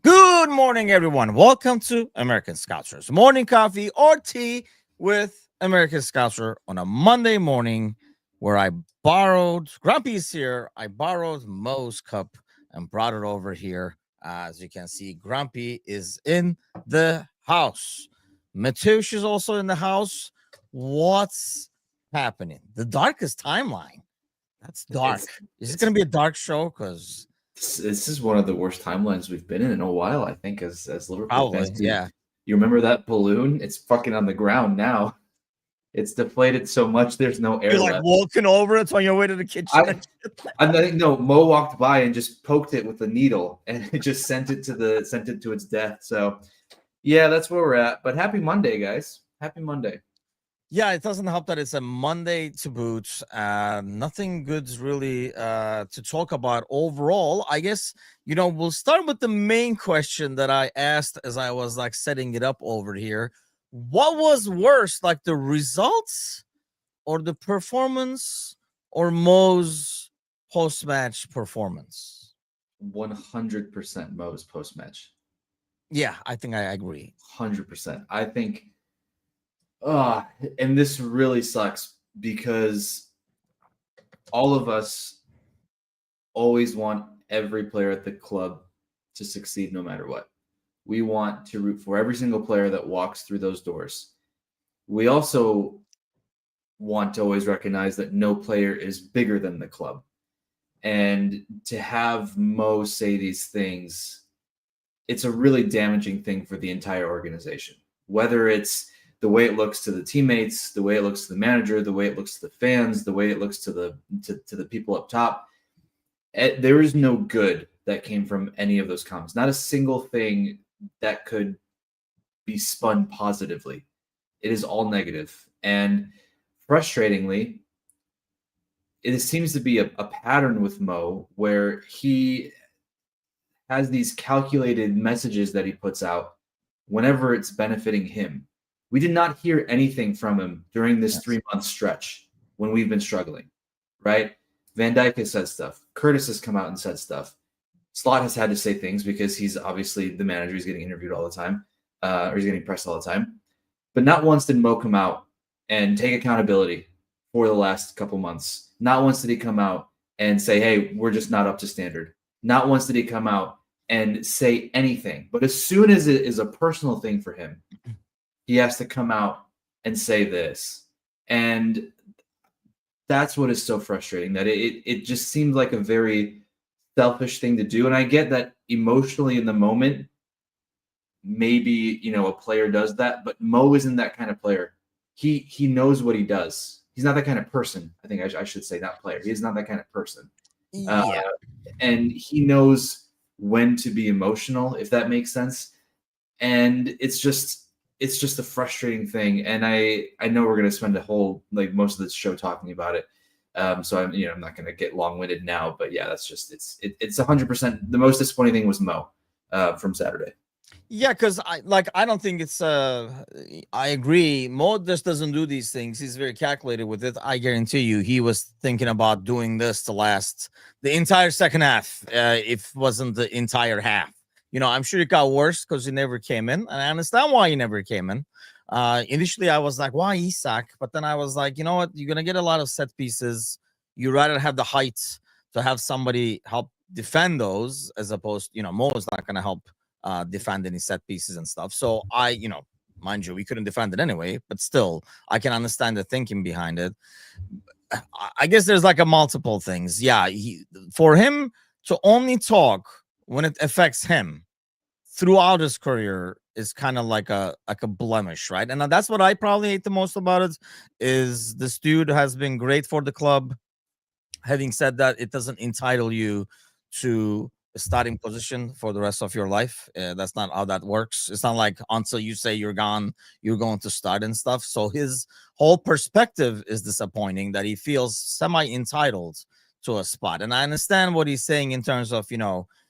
Good morning, everyone. Welcome to American Scouters Morning Coffee or Tea with American Scouter on a Monday morning where I borrowed, Grumpy's here. I borrowed Mo's cup and brought it over here. As you can see, Grumpy is in the house. Mateusz is also in the house. What's happening? The darkest timeline. That's dark. Is it going to be a dark show? Because this is one of the worst timelines we've been in a while, I think, as Liverpool probably, fans. yeah. You remember that balloon? It's fucking on the ground now. It's deflated so much there's no air You're like left. walking over it on your way to the kitchen. I think no, Mo walked by and just poked it with a needle and it just sent it to its death. So yeah, that's where we're at. But happy Monday, guys. Happy Monday. Yeah, it doesn't help that it's a Monday to boot. Nothing good's really to talk about overall. I guess, we'll start with the main question that I asked as I was like setting it up over here. What was worse, like the results or the performance or Mo's post-match performance? 100% Mo's post-match. Yeah, I think I agree. 100%. I think and this really sucks because all of us always want every player at the club to succeed no matter what. We want to root for every single player that walks through those doors. We also want to always recognize that no player is bigger than the club. And to have Mo say these things, it's a really damaging thing for the entire organization. Whether it's the way it looks to the teammates, the way it looks to the manager, the way it looks to the fans, the way it looks to the people up top. There is no good that came from any of those comments. Not a single thing that could be spun positively. It is all negative. And frustratingly, it seems to be a pattern with Mo where he has these calculated messages that he puts out whenever it's benefiting him. We did not hear anything from him during this 3-month stretch when we've been struggling, right? Van Dijk has said stuff. Curtis has come out and said stuff. Slot has had to say things because he's obviously the manager. He's getting interviewed all the time, or he's getting pressed all the time. But not once did Mo come out and take accountability for the last couple months. Not once did he come out and say, hey, we're just not up to standard. Not once did he come out and say anything. But as soon as it is a personal thing for him, he has to come out and say this. And that's what is so frustrating, that it just seems like a very selfish thing to do. And I get that emotionally in the moment, maybe, a player does that, but Mo isn't that kind of player. He knows what he does. He's not that kind of person. I think I should say, not player. He is not that kind of person. Yeah. And he knows when to be emotional, if that makes sense. And it's just a frustrating thing. And I know we're going to spend a whole, most of this show talking about it. So I'm not going to get long-winded now, but yeah, that's just, it's 100%. The most disappointing thing was Mo from Saturday. Yeah, because I don't think it's I agree. Mo just doesn't do these things. He's very calculated with it. I guarantee you he was thinking about doing this to last the entire second half, if it wasn't the entire half. I'm sure it got worse because he never came in, and I understand why he never came in. Initially I was like, why Isak? But then I was like, you know what, you're gonna get a lot of set pieces. You rather have the height to have somebody help defend those, as opposed, Mo is not gonna help defend any set pieces and stuff. So mind you, we couldn't defend it anyway, but still, I can understand the thinking behind it. I guess there's like a multiple things. Yeah, for him to only talk when it affects him throughout his career is kind of like a blemish, right? And that's what I probably hate the most about it, is this dude has been great for the club. Having said that, it doesn't entitle you to a starting position for the rest of your life. That's not how that works. It's not like until you say you're gone, you're going to start and stuff. So his whole perspective is disappointing, that he feels semi-entitled to a spot. And I understand what he's saying in terms of,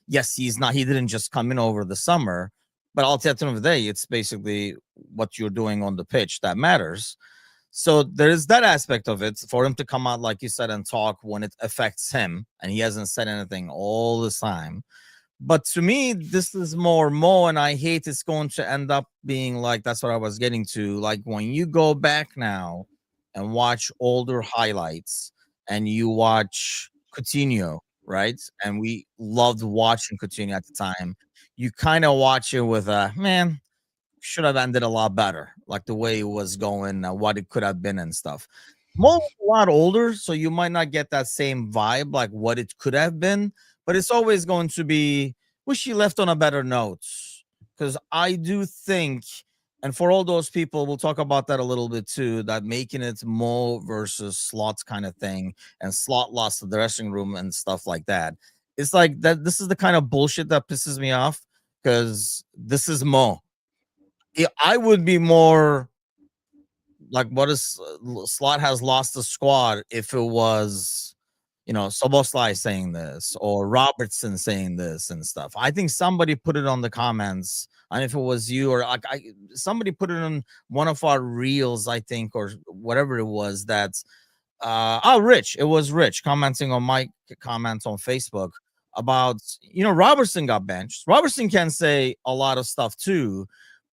yes, he didn't just come in over the summer, but at the end of the day, it's basically what you're doing on the pitch that matters. So there's that aspect of it, for him to come out, like you said, and talk when it affects him, and he hasn't said anything all this time. But to me, this is more Mo, and I hate it's going to end up being like that's what I was getting to. Like when you go back now and watch older highlights and you watch Coutinho, right? And we loved watching Coutinho at the time. You kind of watch it with a man, should have ended a lot better, like the way it was going, what it could have been and stuff. Mo was a lot older, so you might not get that same vibe, like what it could have been, but it's always going to be wish he left on a better note. Because I do think, and for all those people, we'll talk about that a little bit too, that making it Mo versus Slots kind of thing, and Slot lost the dressing room and stuff like that. It's like that. This is the kind of bullshit that pisses me off because this is Mo. I would be more like, what is Slot has lost the squad if it was, Soboslai saying this or Robertson saying this and stuff. I think somebody put it on the comments. And if it was you or like somebody put it on one of our reels, I think, or whatever it was that Rich, it was Rich commenting on my comments on Facebook about, Robertson got benched. Robertson can say a lot of stuff too,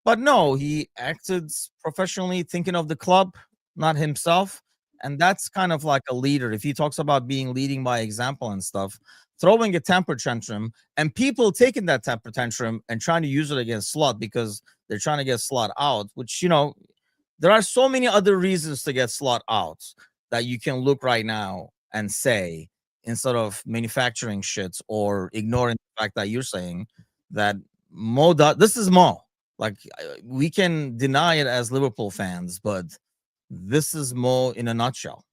but no, he acted professionally, thinking of the club, not himself. And that's kind of like a leader. If he talks about being leading by example and stuff, throwing a temper tantrum and people taking that temper tantrum and trying to use it against Slot because they're trying to get Slot out, which, there are so many other reasons to get Slot out that you can look right now and say, instead of manufacturing shit or ignoring the fact that you're saying that this is Mo. Like, we can deny it as Liverpool fans, but this is Mo in a nutshell.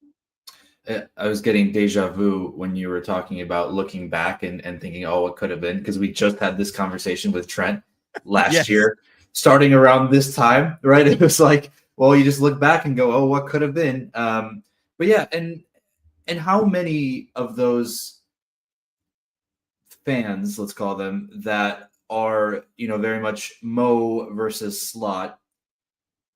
I was getting deja vu when you were talking about looking back and thinking, oh, it could have been, because we just had this conversation with Trent last year, starting around this time, right? It was like, well, you just look back and go, oh, what could have been? But yeah, and how many of those fans, let's call them, that are, very much Mo versus Slot,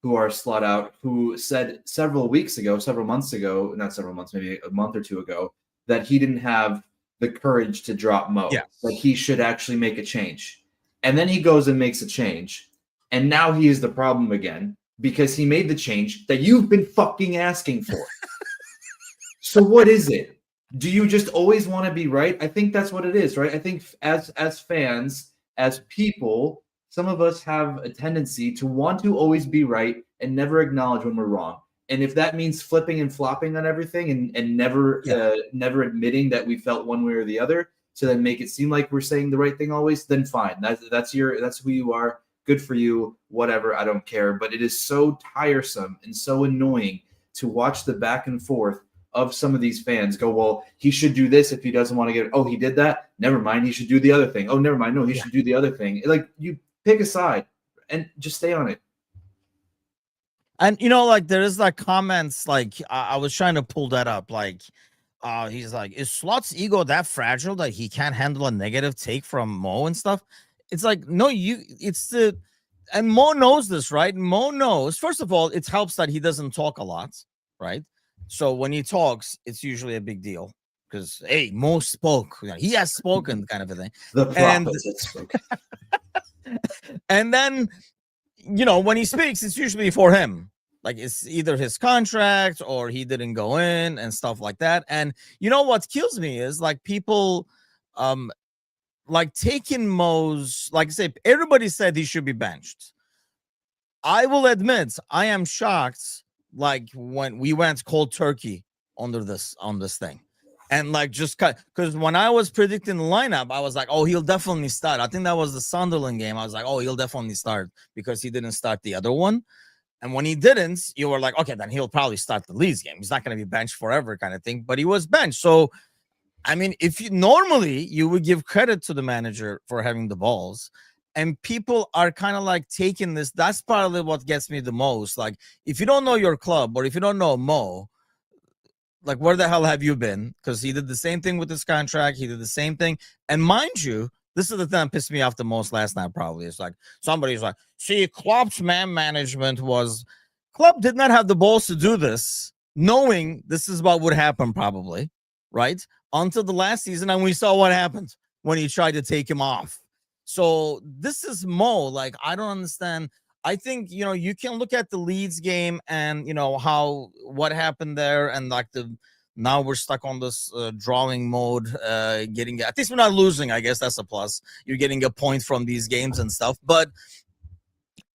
who are Slot out, who said several months ago, not several months, maybe a month or two ago, that he didn't have the courage to drop Mo, that he should actually make a change. And then he goes and makes a change. And now he is the problem again because he made the change that you've been fucking asking for. So what is it? Do you just always want to be right? I think that's what it is, right? I think as fans, as people, some of us have a tendency to want to always be right and never acknowledge when we're wrong. And if that means flipping and flopping on everything and never admitting that we felt one way or the other, to then make it seem like we're saying the right thing always, then fine. That's who you are. Good for you. Whatever. I don't care. But it is so tiresome and so annoying to watch the back and forth of some of these fans go, well, he should do this if he doesn't want to get it. Oh, he did that? Never mind. He should do the other thing. Oh, never mind. No, he should do the other thing. Like, you pick a side and just stay on it. And, like, there is like comments, like, I was trying to pull that up. Like, he's like, is Slot's ego that fragile that he can't handle a negative take from Mo and stuff? It's like, no, and Mo knows this, right? Mo knows, first of all, it helps that he doesn't talk a lot, right? So when he talks, it's usually a big deal because, hey, Mo spoke. He has spoken, kind of a thing. The prophet has spoken. And then, when he speaks, it's usually for him. Like, it's either his contract or he didn't go in and stuff like that. And what kills me is like people, like taking Mo's, like I say, everybody said he should be benched. I will admit, I am shocked. Like when we went cold turkey on this thing, and like just because when I was predicting the lineup, I was like, oh, he'll definitely start. I think that was the Sunderland game. I was like, oh, he'll definitely start because he didn't start the other one. And when he didn't, you were like, okay, then he'll probably start the Leeds game. He's not going to be benched forever, kind of thing. But he was benched. So, I mean, if you normally you would give credit to the manager for having the balls. And people are kind of like taking this. That's probably what gets me the most. Like, if you don't know your club or if you don't know Mo, like, where the hell have you been? Because he did the same thing with his contract. He did the same thing. And mind you, this is the thing that pissed me off the most last night, probably. It's like somebody's like, see, Klopp's man management was Klopp did not have the balls to do this, knowing this is what would happen probably, right? Until the last season, and we saw what happened. when he tried to take him off. So this is Mo. Like, I don't understand. I think, you can look at the Leeds game and, what happened there, and like now we're stuck on this drawing mode, getting, at least we're not losing. I guess that's a plus. You're getting a point from these games and stuff, but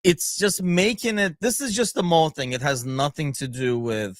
it's just making it, this is just the Mo thing. It has nothing to do with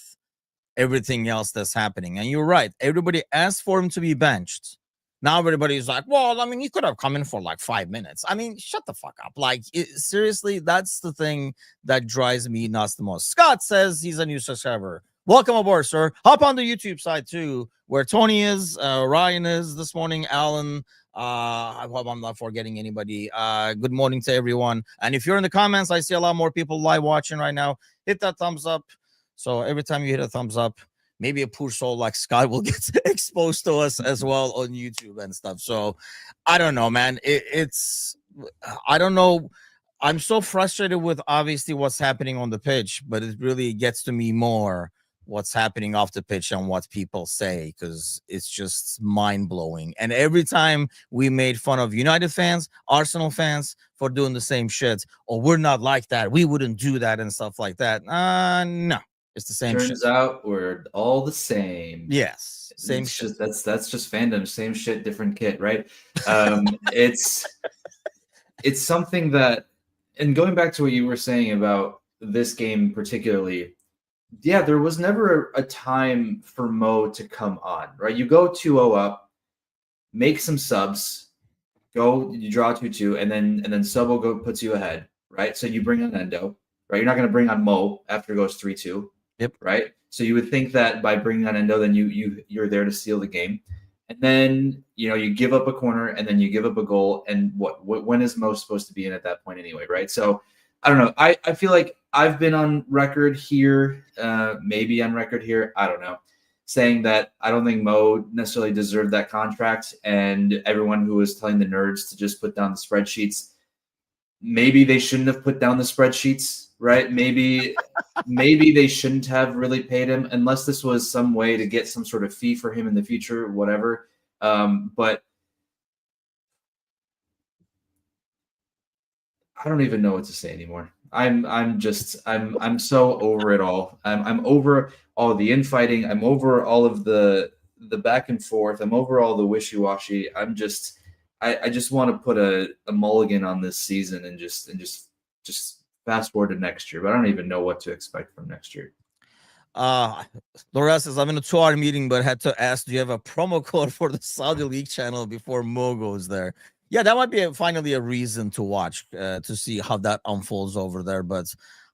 everything else that's happening. And you're right. Everybody asked for him to be benched. Now everybody's like, well, I mean, he could have come in for like 5 minutes. I mean, shut the fuck up. Like, seriously, that's the thing that drives me nuts the most. Scott says he's a new subscriber. Welcome aboard, sir. Hop on the YouTube side too, where Tony is, Ryan is this morning, Alan. I hope I'm not forgetting anybody. Good morning to everyone. And if you're in the comments, I see a lot more people live watching right now. Hit that thumbs up. So every time you hit a thumbs up, maybe a poor soul like Scott will get exposed to us as well on YouTube and stuff. So I don't know, man. I don't know. I'm so frustrated with obviously what's happening on the pitch, but it really gets to me more what's happening off the pitch and what people say, because it's just mind-blowing. And every time we made fun of United fans, Arsenal fans for doing the same shit, or we're not like that, we wouldn't do that and stuff like that. No. It's the same Turns shit. out we're all the same. Yes, same it's shit. That's just fandom. Same shit, different kit, right? It's something that, and going back to what you were saying about this game particularly, yeah, there was never a time for Mo to come on, right? You go 2-0 up, make some subs, you draw 2-2, and then Sobo puts you ahead, right? So you bring on Endo, right? You're not going to bring on Mo after it goes 3-2. Yep. Right. So you would think that by bringing on Endo, then you're there to steal the game, and then you give up a corner, and then you give up a goal, and when is Mo supposed to be in at that point anyway, right? So I don't know. I feel like I've been on record here, maybe on record here, I don't know, saying that I don't think Mo necessarily deserved that contract, and everyone who was telling the nerds to just put down the spreadsheets, maybe they shouldn't have put down the spreadsheets. Right? Maybe they shouldn't have really paid him, unless this was some way to get some sort of fee for him in the future, whatever. But I don't even know what to say anymore. I'm so over it all. I'm over all the infighting. I'm over all of the back and forth. I'm over all the wishy-washy. I just want to put a mulligan on this season and just fast forward to next year, but I don't even know what to expect from next year. Laura says, I'm in a 2-hour meeting, but had to ask, do you have a promo code for the Saudi League channel before Mo goes there? Yeah, that might be finally a reason to watch, to see how that unfolds over there. But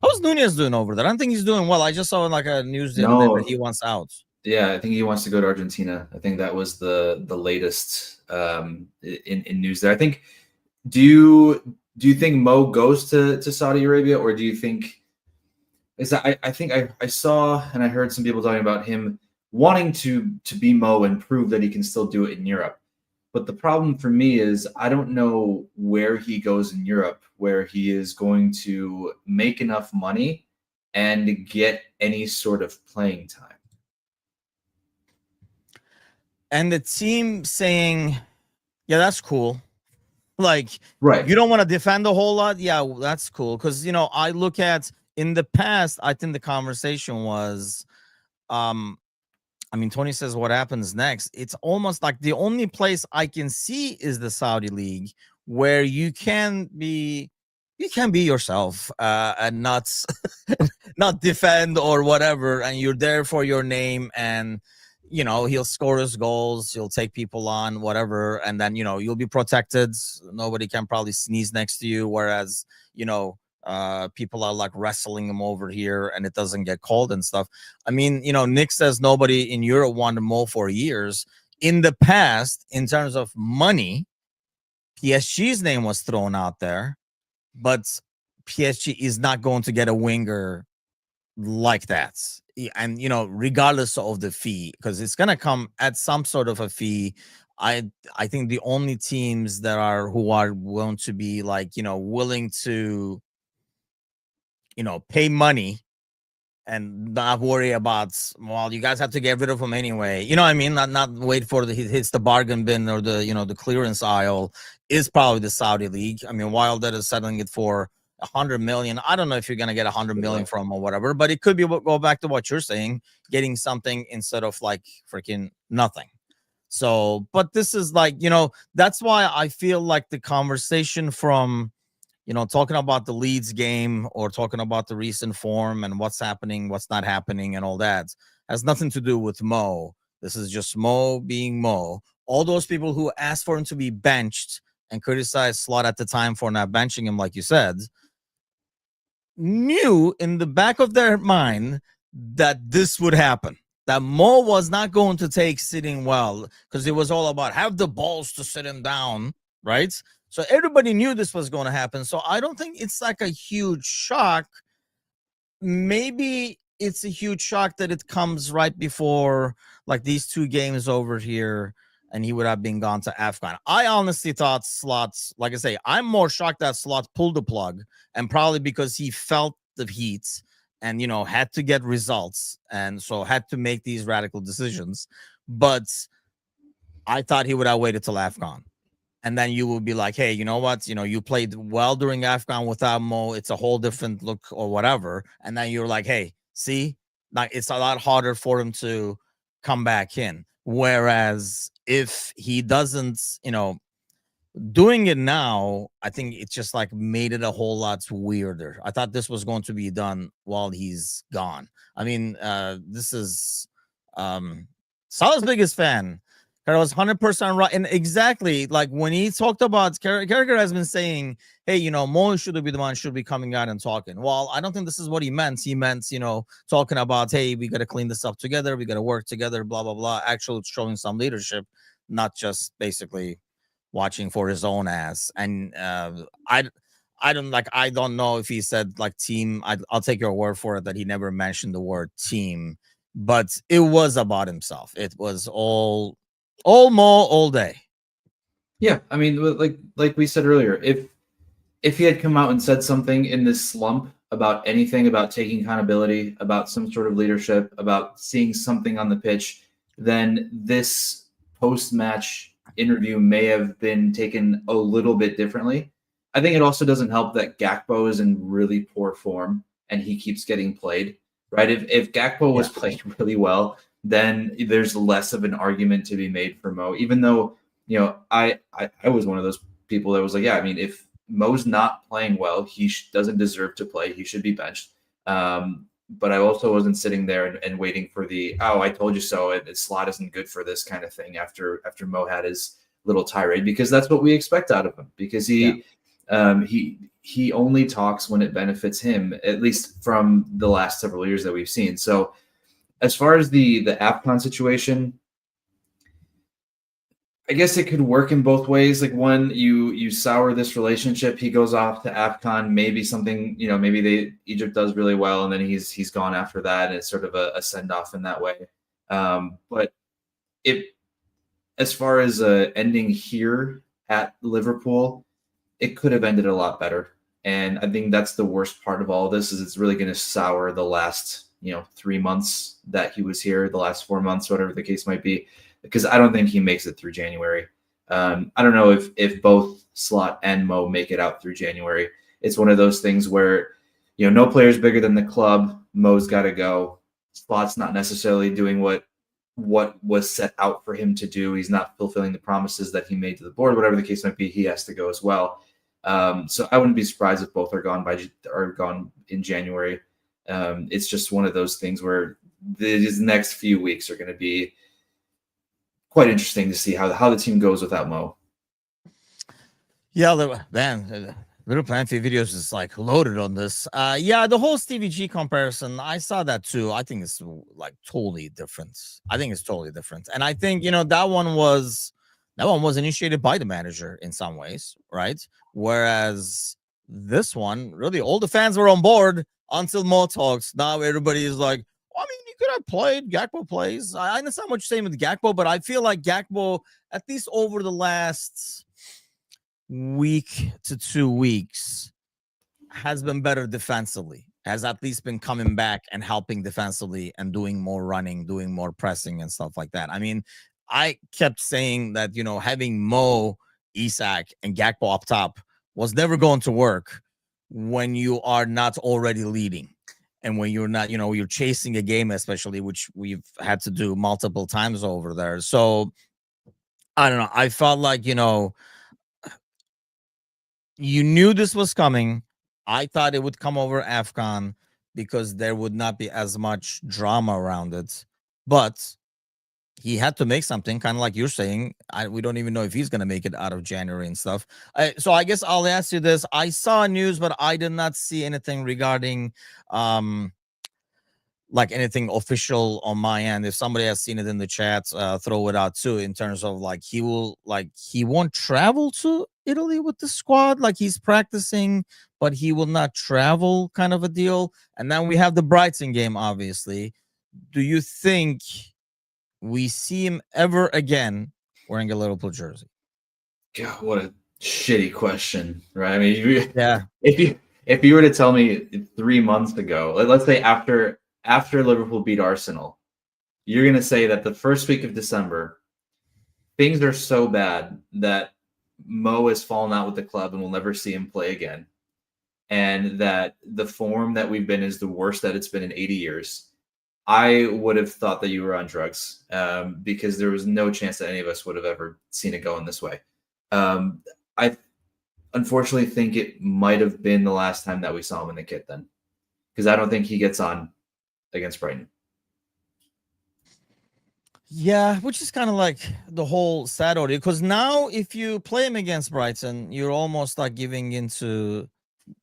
how's Nunez doing over there? I don't think he's doing well. I just saw like a news the other day that he wants out. Yeah, I think he wants to go to Argentina. I think that was the latest in news there. I think, do you think Mo goes to Saudi Arabia, or do you think I think I saw and I heard some people talking about him wanting to be Mo and prove that he can still do it in Europe. But the problem for me is I don't know where he goes in Europe, where he is going to make enough money and get any sort of playing time. And the team saying, yeah, that's cool. Like, right. You don't want to defend a whole lot. Yeah, that's cool. Because, I look at in the past, I think the conversation was, Tony says what happens next. It's almost like the only place I can see is the Saudi League, where you can be yourself, and not not defend or whatever, and you're there for your name, and he'll score his goals, he'll take people on, whatever, and then you'll be protected. Nobody can probably sneeze next to you, whereas people are like wrestling him over here and it doesn't get called and stuff. Nick says nobody in Europe wanted Mo for years. In the past, in terms of money, PSG's name was thrown out there, but PSG is not going to get a winger like that. And regardless of the fee, because it's going to come at some sort of a fee. I think the only teams that who are going to be like willing to pay money and not worry about, well, you guys have to get rid of him anyway. You know what I mean? Not wait for he hits the bargain bin or the the clearance aisle is probably the Saudi league. I mean, while that is settling it for 100 million, I don't know if you're gonna get 100 million from or whatever, but it could be go back to what you're saying, getting something instead of like freaking nothing. So, but this is like, that's why I feel like the conversation from talking about the Leeds game or talking about the recent form and what's happening, what's not happening, and all that has nothing to do with Mo. This is just Mo being Mo. All those people who asked for him to be benched and criticized Slot at the time for not benching him, like you said, knew in the back of their mind that this would happen. That Mo was not going to take sitting well, because it was all about have the balls to sit him down, right? So everybody knew this was going to happen. So I don't think it's like a huge shock. Maybe it's a huge shock that it comes right before like these two games over here and he would have been gone to Afghan. I honestly thought Slots, like I say, I'm more shocked that Slot pulled the plug, and probably because he felt the heat and had to get results and so had to make these radical decisions. But I thought he would have waited till Afghan. And then you will be like, hey, you know what? You played well during Afghan without Mo. It's a whole different look or whatever. And then you're like, hey, see, like it's a lot harder for him to come back in. Whereas if he doesn't, doing it now, I think it's just like made it a whole lot weirder. I thought this was going to be done while he's gone. I mean, this is Salah's biggest fan. I was 100% right. And exactly like when he talked about Carragher has been saying, hey, Mo should be the one should be coming out and talking. Well, I don't think this is what he meant. He meant, talking about, hey, we got to clean this up together. We got to work together, blah, blah, blah. Actually showing some leadership, not just basically watching for his own ass. And I don't know if he said like team. I'll take your word for it that he never mentioned the word team, but it was about himself. It was all Mo all day. Yeah, I mean, like we said earlier, if he had come out and said something in this slump about anything, about taking accountability, about some sort of leadership, about seeing something on the pitch, then this post-match interview may have been taken a little bit differently. I think it also doesn't help that Gakpo is in really poor form and he keeps getting played, right? If Gakpo was playing really well, then there's less of an argument to be made for Mo. Even though, I was one of those people that was like, yeah, I mean, if Mo's not playing well, he doesn't deserve to play. He should be benched. But I also wasn't sitting there and waiting for the, oh, I told you so. Slot isn't good for this kind of thing after Mo had his little tirade, because that's what we expect out of him, because he only talks when it benefits him, at least from the last several years that we've seen. So as far as the AFCON situation, I guess it could work in both ways. Like, one, you sour this relationship. He goes off to AFCON, maybe something, maybe Egypt does really well, and then he's gone after that, and it's sort of a send off in that way. But as far as ending here at Liverpool, it could have ended a lot better. And I think that's the worst part of all of this, is it's really going to sour the last 3 months that he was here, the last 4 months, whatever the case might be, because I don't think he makes it through January. I don't know if both Slot and Mo make it out through January. It's one of those things where, no player's bigger than the club. Mo's got to go. Slot's not necessarily doing what was set out for him to do. He's not fulfilling the promises that he made to the board, whatever the case might be. He has to go as well. So I wouldn't be surprised if both are gone in January. It's just one of those things where these next few weeks are going to be quite interesting to see how the team goes without Mo. Yeah, man, Little Plenty videos is like loaded on this. The whole Stevie G comparison, I saw that too. I think it's like totally different. And I think that one was initiated by the manager in some ways, right? Whereas this one, really, all the fans were on board until Mo talks. Now everybody is like, I mean, you could have played. Gakpo plays. I understand what you're saying with Gakpo, but I feel like Gakpo, at least over the last week to 2 weeks, has been better defensively. has at least been coming back and helping defensively and doing more running, doing more pressing and stuff like that. I mean, I kept saying that, having Mo, Isak, and Gakpo up top was never going to work when you are not already leading. And when you're not, you're chasing a game, especially, which we've had to do multiple times over there. So I don't know. I felt like, you knew this was coming. I thought it would come over AFCON because there would not be as much drama around it. But he had to make something, kind of like you're saying. We don't even know if he's going to make it out of January and stuff. So I guess I'll ask you this. I saw news, but I did not see anything regarding like anything official on my end. If somebody has seen it in the chat, throw it out too, in terms of like he won't travel to Italy with the squad, like he's practicing, but he will not travel, kind of a deal. And then we have the Brighton game, obviously. Do you think we see him ever again wearing a Liverpool jersey? God, what a shitty question, right? I mean, Yeah. If you were to tell me 3 months ago, let's say after Liverpool beat Arsenal, you're going to say that the first week of December, things are so bad that Mo has fallen out with the club and we'll never see him play again, and that the form that we've been is the worst that it's been in 80 years, I would have thought that you were on drugs, because there was no chance that any of us would have ever seen it going this way. I unfortunately think it might have been the last time that we saw him in the kit then, because I don't think he gets on against Brighton. Yeah, which is kind of like the whole sad audio, because now if you play him against Brighton, you're almost like giving into,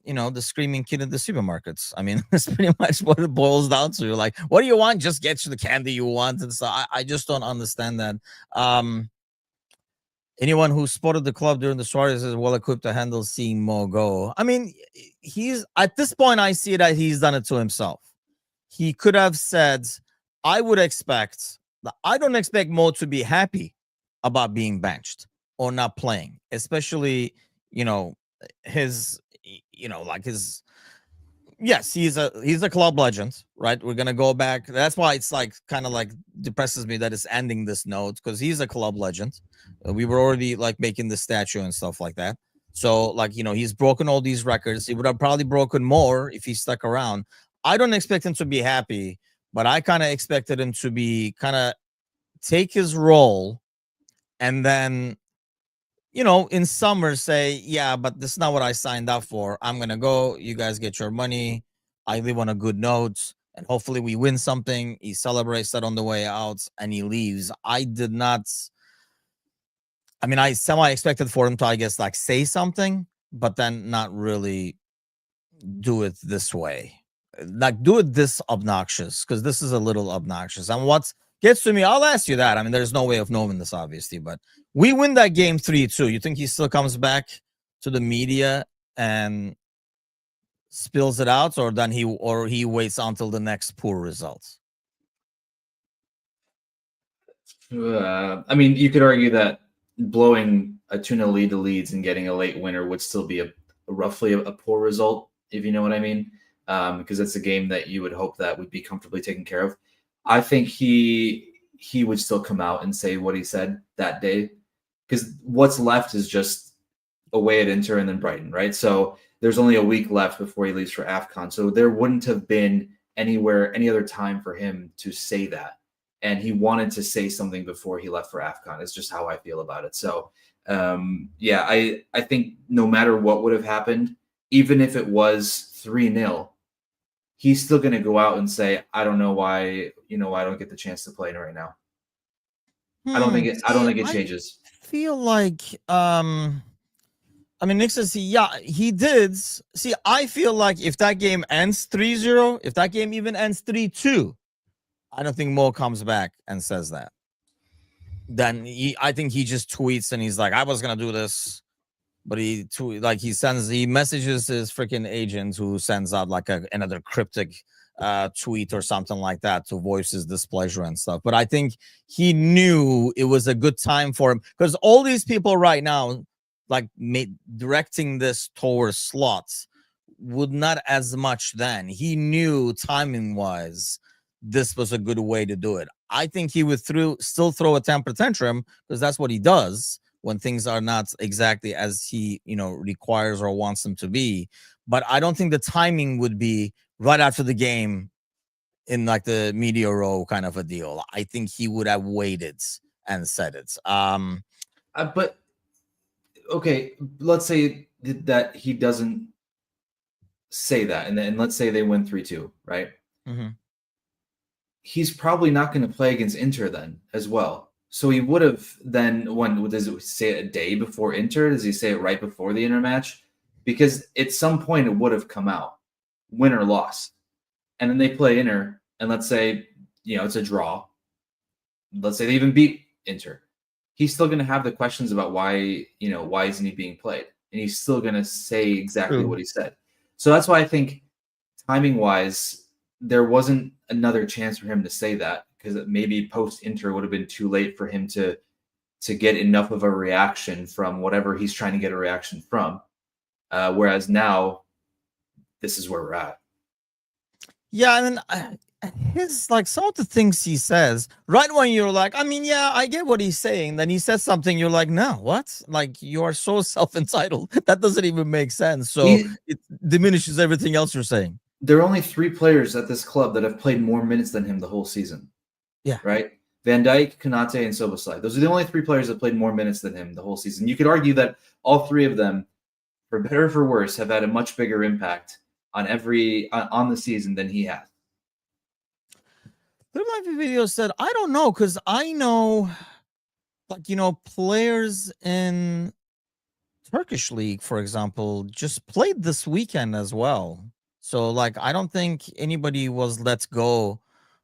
the screaming kid at the supermarkets. I mean, that's pretty much what it boils down to. Like, what do you want? Just get you the candy you want. And so I just don't understand that. Anyone who spotted the club during the Suarez is well equipped to handle seeing Mo go. I mean, he's at this point, I see that he's done it to himself. He could have said, I don't expect Mo to be happy about being benched or not playing, especially, yes, he's a club legend, right? We're gonna go back. That's why it's like kind of like depresses me that it's ending this note, because he's a club legend. We were already like making the statue and stuff like that. So like, he's broken all these records. He would have probably broken more if he stuck around. I don't expect him to be happy, but I kind of expected him to be kind of take his role and then, in summer say, yeah, but this is not what I signed up for. I'm going to go. You guys get your money. I leave on a good note and hopefully we win something. He celebrates that on the way out and he leaves. I semi expected for him to, I guess, like say something, but then not really do it this way. Like do it this obnoxious, because this is a little obnoxious. And what gets to me, I'll ask you that. I mean, there's no way of knowing this, obviously, but we win that game 3-2. You think he still comes back to the media and spills it out, or then he waits until the next poor results? I mean, you could argue that blowing a 2-0 lead to Leeds and getting a late winner would still be roughly a poor result, if you know what I mean, because it's a game that you would hope that would be comfortably taken care of. I think he would still come out and say what he said that day, because what's left is just away at Inter and then Brighton, right? So there's only a week left before he leaves for AFCON. So there wouldn't have been any other time for him to say that. And he wanted to say something before he left for AFCON. It's just how I feel about it. So, yeah, I think no matter what would have happened, even if it was 3-0, he's still going to go out and say, I don't know why, I don't get the chance to play right now. I don't think it changes. I feel like, Nick says, he did. See, I feel like if that game ends 3-0, if that game even ends 3-2, I don't think Mo comes back and says that. Then I think he just tweets and he's like, I was going to do this. But he messages his freaking agent, who sends out like another cryptic tweet or something like that to voice his displeasure and stuff. But I think he knew it was a good time for him, because all these people right now, like directing this towards slots, would not as much then. He knew timing wise this was a good way to do it. I think he would still throw a temper tantrum because that's what he does when things are not exactly as he requires or wants them to be. But I don't think the timing would be right after the game in like the media row kind of a deal. I think he would have waited and said it. But okay, let's say that he doesn't say that, and let's say they win 3-2, right? Mm-hmm. He's probably not going to play against Inter then as well. So he would have then, when does it say it a day before Inter? Does he say it right before the Inter match? Because at some point it would have come out, win or loss. And then they play Inter, and let's say, it's a draw. Let's say they even beat Inter. He's still going to have the questions about why isn't he being played? And he's still going to say exactly what he said. So that's why I think timing-wise, there wasn't another chance for him to say that, because maybe post-Inter would have been too late for him to get enough of a reaction from whatever he's trying to get a reaction from. Whereas now, this is where we're at. Yeah, and his some of the things he says, right when you're like, I mean, yeah, I get what he's saying. Then he says something, you're like, no, what? Like, you are so self-entitled. That doesn't even make sense. So it diminishes everything else you're saying. There are only 3 players at this club that have played more minutes than him the whole season. Yeah. Right? Van Dijk, Konate, and Szoboszlai. Those are the only 3 players that played more minutes than him the whole season. You could argue that all 3 of them, for better or for worse, have had a much bigger impact on the season than he has. There might be video said, I don't know, because I know, players in Turkish league, for example, just played this weekend as well. So, I don't think anybody was let go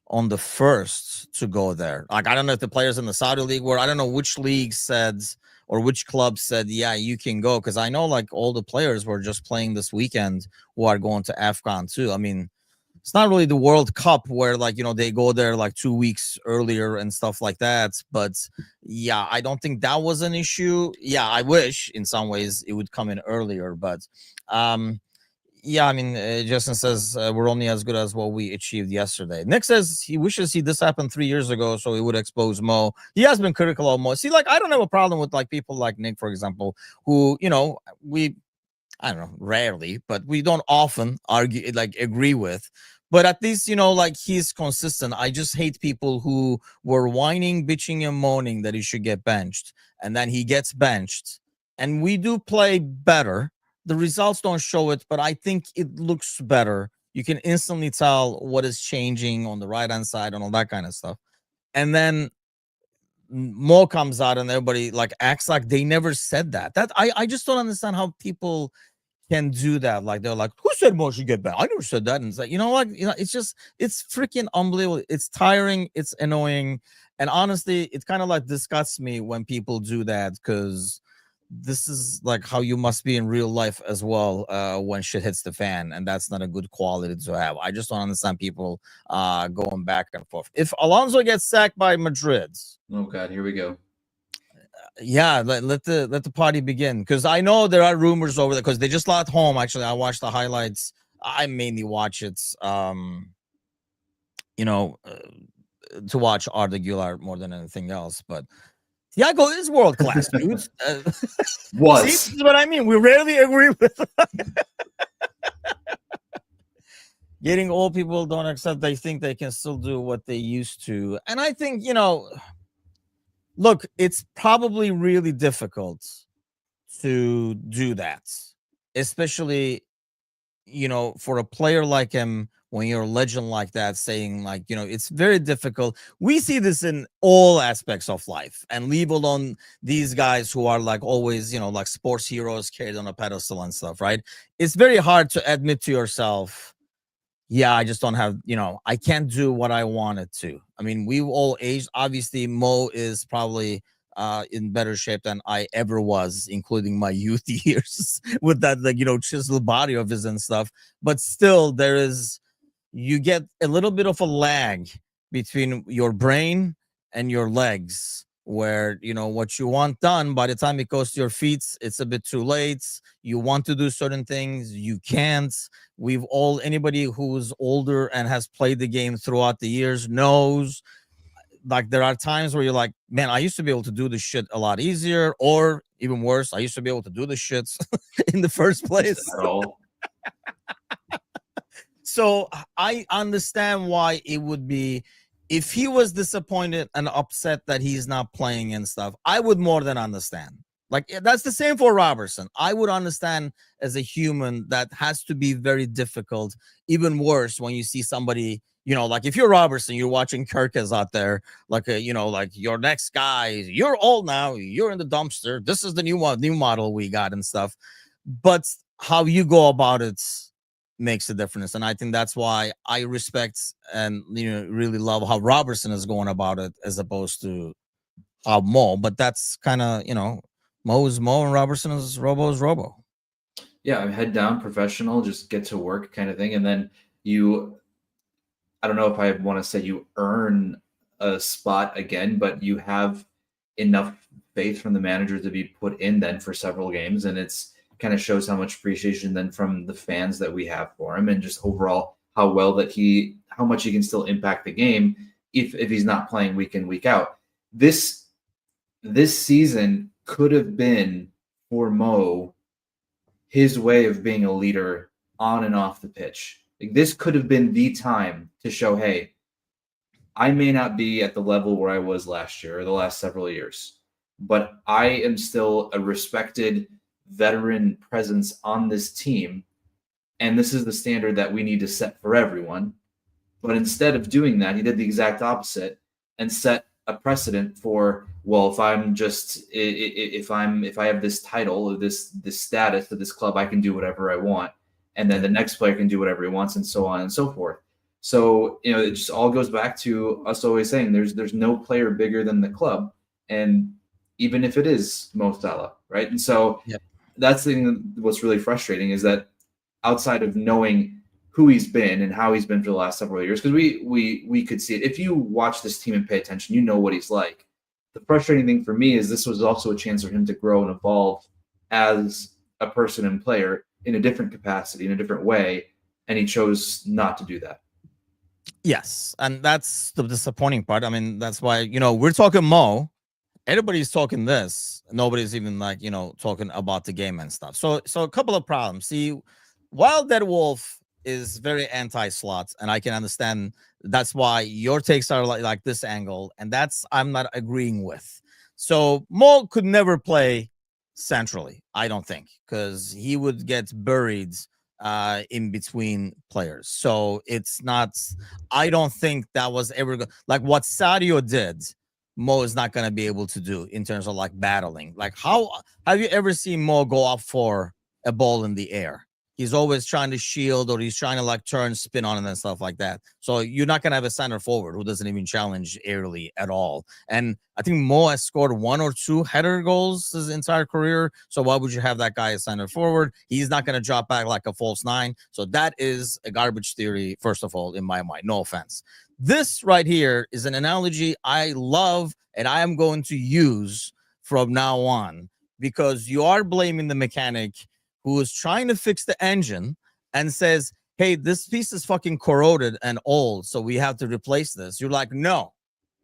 on the first to go there. I don't know if the players in the Saudi league were. I don't know which league said or which club said, yeah, you can go. Because I know, all the players were just playing this weekend who are going to Afghan too. I mean, it's not really the World Cup where they go there 2 weeks earlier and stuff like that. But yeah, I don't think that was an issue. Yeah, I wish in some ways it would come in earlier. But yeah, I mean, Justin says we're only as good as what we achieved yesterday. Nick says he wishes this happened 3 years ago so he would expose Mo. He has been critical of Mo. See, I don't have a problem with people like Nick, for example, who, I don't know, rarely, but we don't often argue, agree with. But at least, he's consistent. I just hate people who were whining, bitching, and moaning that he should get benched. And then he gets benched. And we do play better. The results don't show it, but I think it looks better. You can instantly tell what is changing on the right-hand side and all that kind of stuff. And then Mo comes out and everybody acts like they never said that. I just don't understand how people can do that. They're like, who said Mo should get back? I never said that. And it's it's freaking unbelievable. It's tiring. It's annoying. And honestly, it kind of disgusts me when people do that, because this is how you must be in real life as well when shit hits the fan. And that's not a good quality to have. I just don't understand people going back and forth. If Alonso gets sacked by Madrid. Oh God, here we go. Yeah, let the party begin, because I know there are rumors over there, because they just left home. Actually, I watched the highlights. I mainly watch it to watch Arda Güler more than anything else. But Thiago is world class, dude. Was. See, this is what I mean. We rarely agree with. Getting old people don't accept. They think they can still do what they used to, and I think look, it's probably really difficult to do that, especially, for a player like him, when you're a legend like that, saying it's very difficult. We see this in all aspects of life, and leave alone these guys who are always, sports heroes carried on a pedestal and stuff, right? It's very hard to admit to yourself, yeah, I just don't have, I can't do what I wanted to. I mean, we've all aged. Obviously, Mo is probably in better shape than I ever was, including my youth years with that, chiseled body of his and stuff. But still, you get a little bit of a lag between your brain and your legs where what you want done, by the time it goes to your feet, it's a bit too late. You want to do certain things, you can't. Anybody who's older and has played the game throughout the years knows, like, there are times where you're like, man, I used to be able to do this shit a lot easier, or even worse, I used to be able to do this shit in the first place. At all. So I understand why it would be, if he was disappointed and upset that he's not playing and stuff, I would more than understand. Like, that's the same for Robertson. I would understand as a human that has to be very difficult. Even worse when you see somebody, like if you're Robertson, you're watching Kirkes out there, like like your next guy, you're old now, you're in the dumpster. This is the new model we got and stuff. But how you go about it makes a difference, and I think that's why I respect and really love how Robertson is going about it as opposed to how Mo. But that's kind of Mo is Mo and Robertson is Robo. Yeah, head down, professional, just get to work kind of thing. And then I don't know if I want to say you earn a spot again, but you have enough faith from the manager to be put in then for several games. And it's kind of shows how much appreciation then from the fans that we have for him, and just overall how much he can still impact the game if he's not playing week in, week out. This season could have been for Mo his way of being a leader on and off the pitch. Like, this could have been the time to show, hey, I may not be at the level where I was last year or the last several years, but I am still a respected veteran presence on this team, and this is the standard that we need to set for everyone. But instead of doing that, he did the exact opposite and set a precedent for, well, if I have this title or this status at this club, I can do whatever I want, and then the next player can do whatever he wants, and so on and so forth. So it just all goes back to us always saying there's no player bigger than the club, and even if it is Mo Salah, right? And so that's the thing. What's really frustrating is that outside of knowing who he's been and how he's been for the last several years, because we could see it. If you watch this team and pay attention, you know what he's like. The frustrating thing for me is this was also a chance for him to grow and evolve as a person and player in a different capacity, in a different way, and he chose not to do that. Yes, and that's the disappointing part. I mean, that's why, we're talking Mo. Everybody's talking this. Nobody's even talking about the game and stuff. So a couple of problems. See, Wild Dead Wolf is very anti-slots, and I can understand that's why your takes are like this angle, and that's I'm not agreeing with. So Mo could never play centrally, I don't think, because he would get buried in between players. So it's not, I don't think that was ever like what Sadio did. Mo is not going to be able to do in terms of like battling. Like, how have you ever seen Mo go up for a ball in the air? He's always trying to shield, or he's trying to like turn, spin on it and stuff like that. So you're not going to have a center forward who doesn't even challenge airily at all. And I think Mo has scored 1 or 2 header goals his entire career. So why would you have that guy as center forward? He's not going to drop back like a false 9. So that is a garbage theory, first of all, in my mind. No offense. This right here is an analogy I love and I am going to use from now on, because you are blaming the mechanic who is trying to fix the engine and says, hey, this piece is fucking corroded and old, so we have to replace this. You're like, no.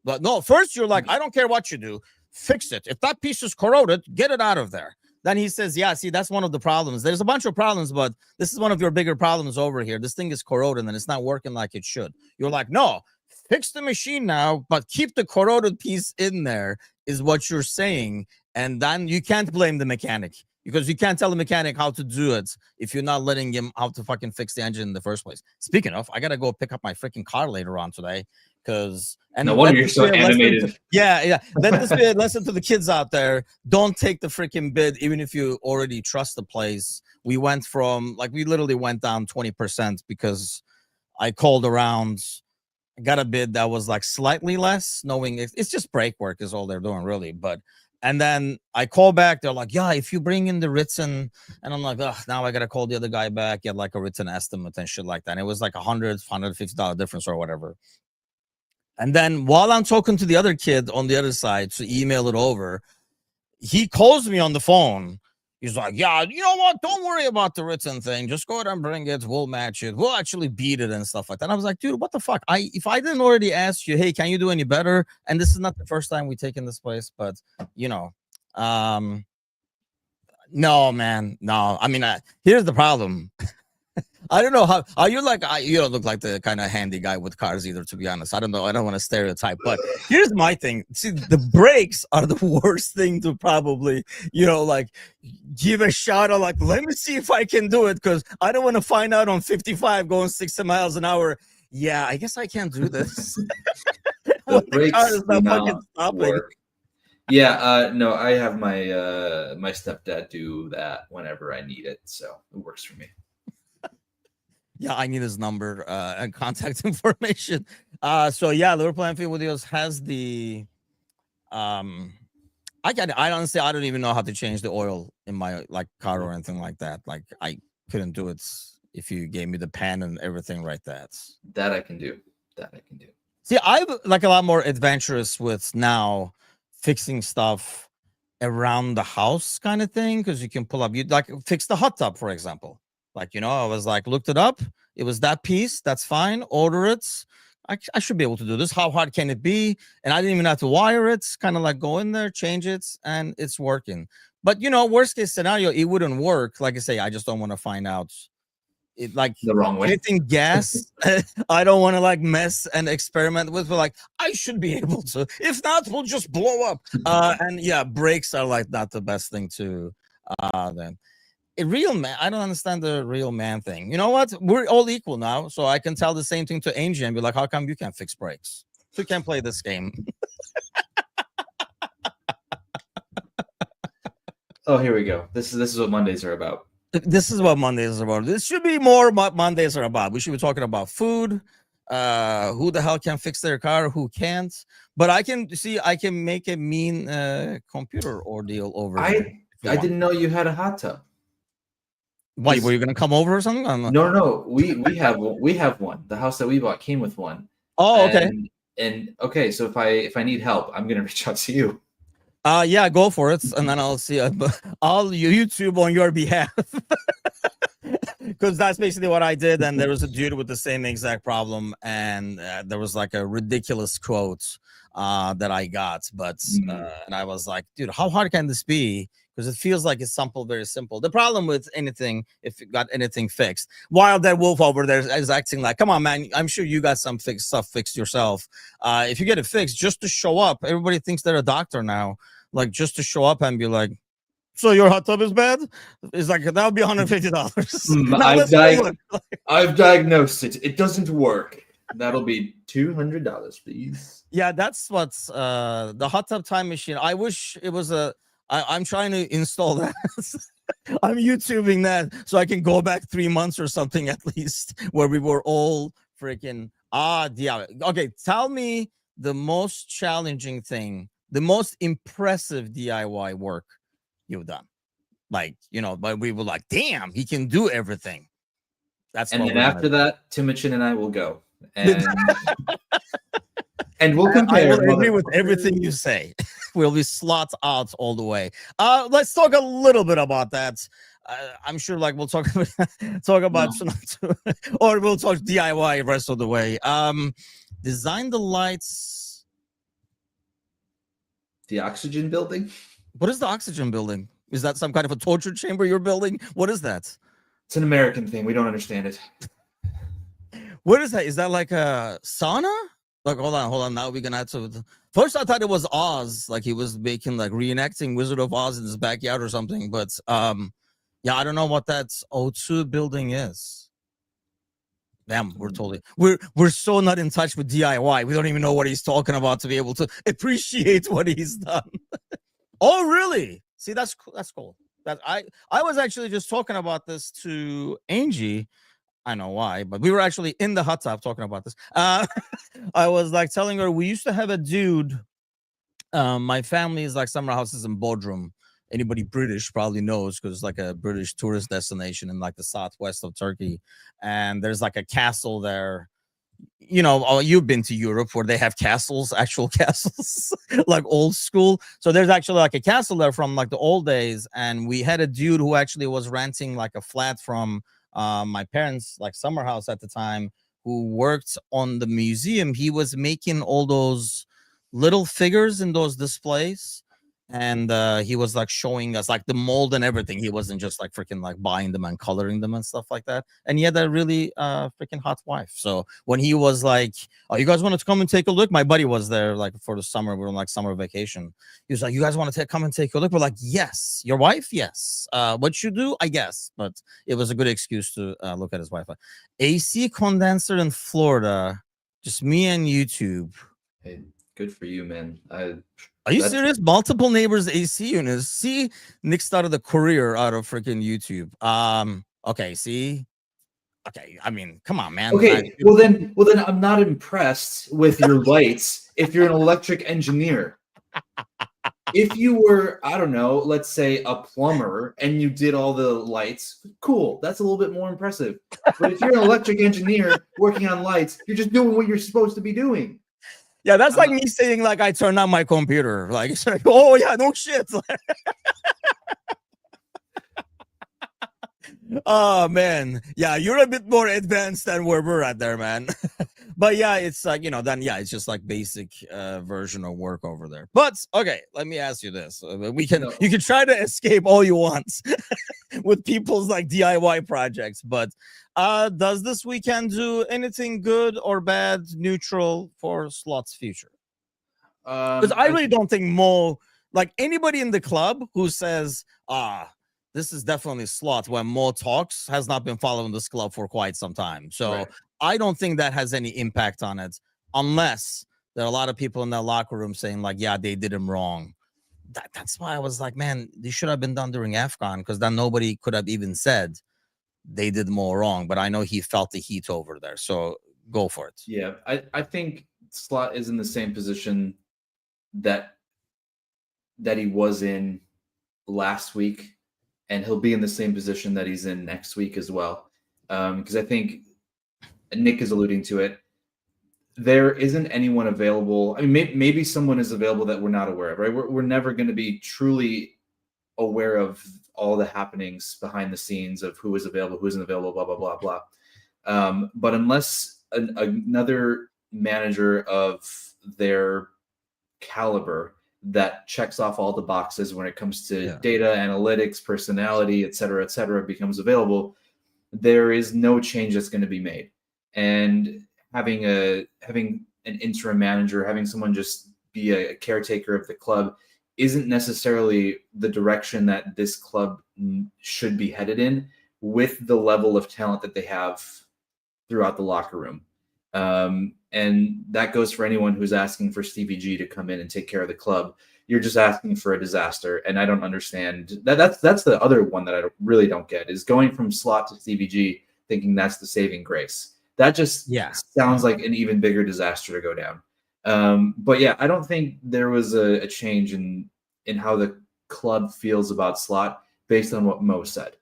But no, first you're like, I don't care what you do, fix it. If that piece is corroded, get it out of there. Then he says, yeah, see, that's one of the problems. There's a bunch of problems, but this is one of your bigger problems over here. This thing is corroded and it's not working like it should. You're like, no, fix the machine now, but keep the corroded piece in there, is what you're saying. And then you can't blame the mechanic, because you can't tell the mechanic how to do it if you're not letting him how to fucking fix the engine in the first place. Speaking of, I got to go pick up my freaking car later on today. No wonder you're so animated. Yeah. Let this be a lesson to the kids out there. Don't take the freaking bid, even if you already trust the place. We literally went down 20% because I called around. I got a bid that was like slightly less, knowing it's just brake work is all they're doing, really. And then I call back. They're like, yeah, if you bring in the written, and I'm like, oh, now I got to call the other guy back, get like a written estimate and shit like that. And it was like $100, $150 difference or whatever. And then while I'm talking to the other kid on the other side to email it over, he calls me on the phone. He's like, yeah, you know what? Don't worry about the written thing. Just go ahead and bring it. We'll match it. We'll actually beat it and stuff like that. And I was like, dude, what the fuck? If I didn't already ask you, hey, can you do any better? And this is not the first time we taken this place, but you know, no, man, no. I mean, here's the problem. I don't know how. Are you like? You don't look like the kind of handy guy with cars either. To be honest, I don't know. I don't want to stereotype, but here's my thing. See, the brakes are the worst thing to probably, like give a shot or like, let me see if I can do it because I don't want to find out on 55 going 60 miles an hour. Yeah, I guess I can't do this. The brakes do not work. Yeah, no, I have my my stepdad do that whenever I need it, so it works for me. Yeah, I need his number and contact information. So yeah, Liverpool Anfield Videos has the I honestly I don't even know how to change the oil in my car or anything like that. Like I couldn't do it if you gave me the pan and everything right that I can do. See, I'm like a lot more adventurous with now fixing stuff around the house kind of thing because you can pull up, you like fix the hot tub, for example. Like, I was like, looked it up. It was that piece. That's fine. Order it. I should be able to do this. How hard can it be? And I didn't even have to wire it. Kind of like go in there, change it, and it's working. But, worst case scenario, it wouldn't work. Like I say, I just don't want to find out. It like the wrong way. Anything gas, I don't want to like mess and experiment with. But like I should be able to. If not, we'll just blow up. And yeah, brakes are like not the best thing to then. A real man, I don't understand the real man thing. You know what? We're all equal now, so I can tell the same thing to Angie and be like, "How come you can't fix brakes? You can't play this game." Oh, here we go. This is what Mondays are about. This is what Mondays are about. This should be more what Mondays are about. We should be talking about food. Who the hell can fix their car? Who can't? But I can make a mean computer ordeal over. I didn't know you had a hot tub. Why were you gonna come over or something? No. We have one. The house that we bought came with one. Oh, okay. And okay, so if I need help, I'm gonna reach out to you. Yeah, go for it, and then I'll see. I'll YouTube on your behalf because that's basically what I did. And there was a dude with the same exact problem, and there was like a ridiculous quote that I got, but and I was like, dude, how hard can this be? Because it feels like it's very simple. The problem with anything, if you got anything fixed, while that wolf over there is acting like, come on, man, I'm sure you got some stuff fixed yourself. If you get it fixed, just to show up, everybody thinks they're a doctor now. Like just to show up and be like, so your hot tub is bad? It's like, that would be $150. I've diagnosed it. It doesn't work. That'll be $200, please. Yeah, that's what's the hot tub time machine. I wish it was I'm trying to install that. I'm YouTubing that so I can go back 3 months or something at least where we were all freaking yeah. Okay, tell me the most challenging thing, the most impressive DIY work you've done. Like, but we were like, damn, he can do everything. And then after that, Timucin and I will go. And and we'll compare. I will agree with everything you say. We'll be slot out all the way. Let's talk a little bit about that. I'm sure like we'll talk about or we'll talk DIY rest of the way. Design the lights. The oxygen building? What is the oxygen building? Is that some kind of a torture chamber you're building? What is that? It's an American thing. We don't understand it. What is that? Is that like a sauna? Like, hold on. Now we're gonna have to. First, I thought it was Oz, like he was making like reenacting Wizard of Oz in his backyard or something. But yeah, I don't know what that O2 building is. Damn, we're so not in touch with DIY. We don't even know what he's talking about to be able to appreciate what he's done. Oh, really? See, that's cool. That I was actually just talking about this to Angie. I know why, but we were actually in the hot tub talking about this. I was like telling her we used to have a dude. My family is like summer houses in Bodrum. Anybody British probably knows because it's like a British tourist destination in like the southwest of Turkey. And there's like a castle there. you've been to Europe where they have castles, actual castles, like old school. So there's actually like a castle there from like the old days. And we had a dude who actually was renting like a flat from my parents' like summer house at the time, who worked on the museum. He was making all those little figures in those displays. And he was like showing us like the mold and everything. He wasn't just like freaking like buying them and coloring them and stuff like that. And he had a really freaking hot wife. So when he was like, "Oh, you guys want to come and take a look?" My buddy was there like for the summer. We were on like summer vacation. He was like, "You guys want to come and take a look?" We're like, "Yes." "Your wife?" "Yes." "What you do?" "I guess." But it was a good excuse to look at his wife. AC condenser in Florida, just me and YouTube. Hey, good for you, man. Are you serious? Multiple neighbors AC units. See, Nick started a career out of freaking YouTube. Okay, see. Okay, I mean, come on, man. Okay, well then I'm not impressed with your lights if you're an electric engineer. If you were, I don't know, let's say a plumber and you did all the lights, cool. That's a little bit more impressive. But if you're an electric engineer working on lights, you're just doing what you're supposed to be doing. Yeah, that's like me saying like I turned on my computer. Like, it's like, oh yeah, no shit. Oh man, yeah, you're a bit more advanced than where we're at there, man. But yeah, it's like, then yeah, it's just like basic version of work over there. But okay, let me ask you this: you can try to escape all you want with people's like DIY projects, but does this weekend do anything good or bad, neutral for Slot's future? Because I really don't think Mo, like anybody in the club who says, this is definitely Slot when Mo talks, has not been following this club for quite some time. So right. I don't think that has any impact on it, unless there are a lot of people in that locker room saying like, yeah, they did him wrong. That's why I was like, man, this should have been done during AFCON, because then nobody could have even said they did Mo wrong. But I know he felt the heat over there. So go for it. Yeah, I think Slot is in the same position that he was in last week, and he'll be in the same position that he's in next week as well. Because I think Nick is alluding to it. There isn't anyone available. I mean, maybe someone is available that we're not aware of, right? We're never going to be truly aware of all the happenings behind the scenes of who is available, who isn't available, blah, blah, blah, blah. But unless another manager of their caliber that checks off all the boxes when it comes to data analytics, personality, et cetera, becomes available, there is no change that's going to be made. And having an interim manager, having someone just be a caretaker of the club isn't necessarily the direction that this club should be headed in, with the level of talent that they have throughout the locker room. And that goes for anyone who's asking for Stevie G to come in and take care of the club. You're just asking for a disaster. And I don't understand that. That's the other one that I really don't get, is going from Slot to Stevie G, thinking that's the saving grace. That just sounds like an even bigger disaster to go down. But yeah, I don't think there was a change in how the club feels about Slot based on what Mo said.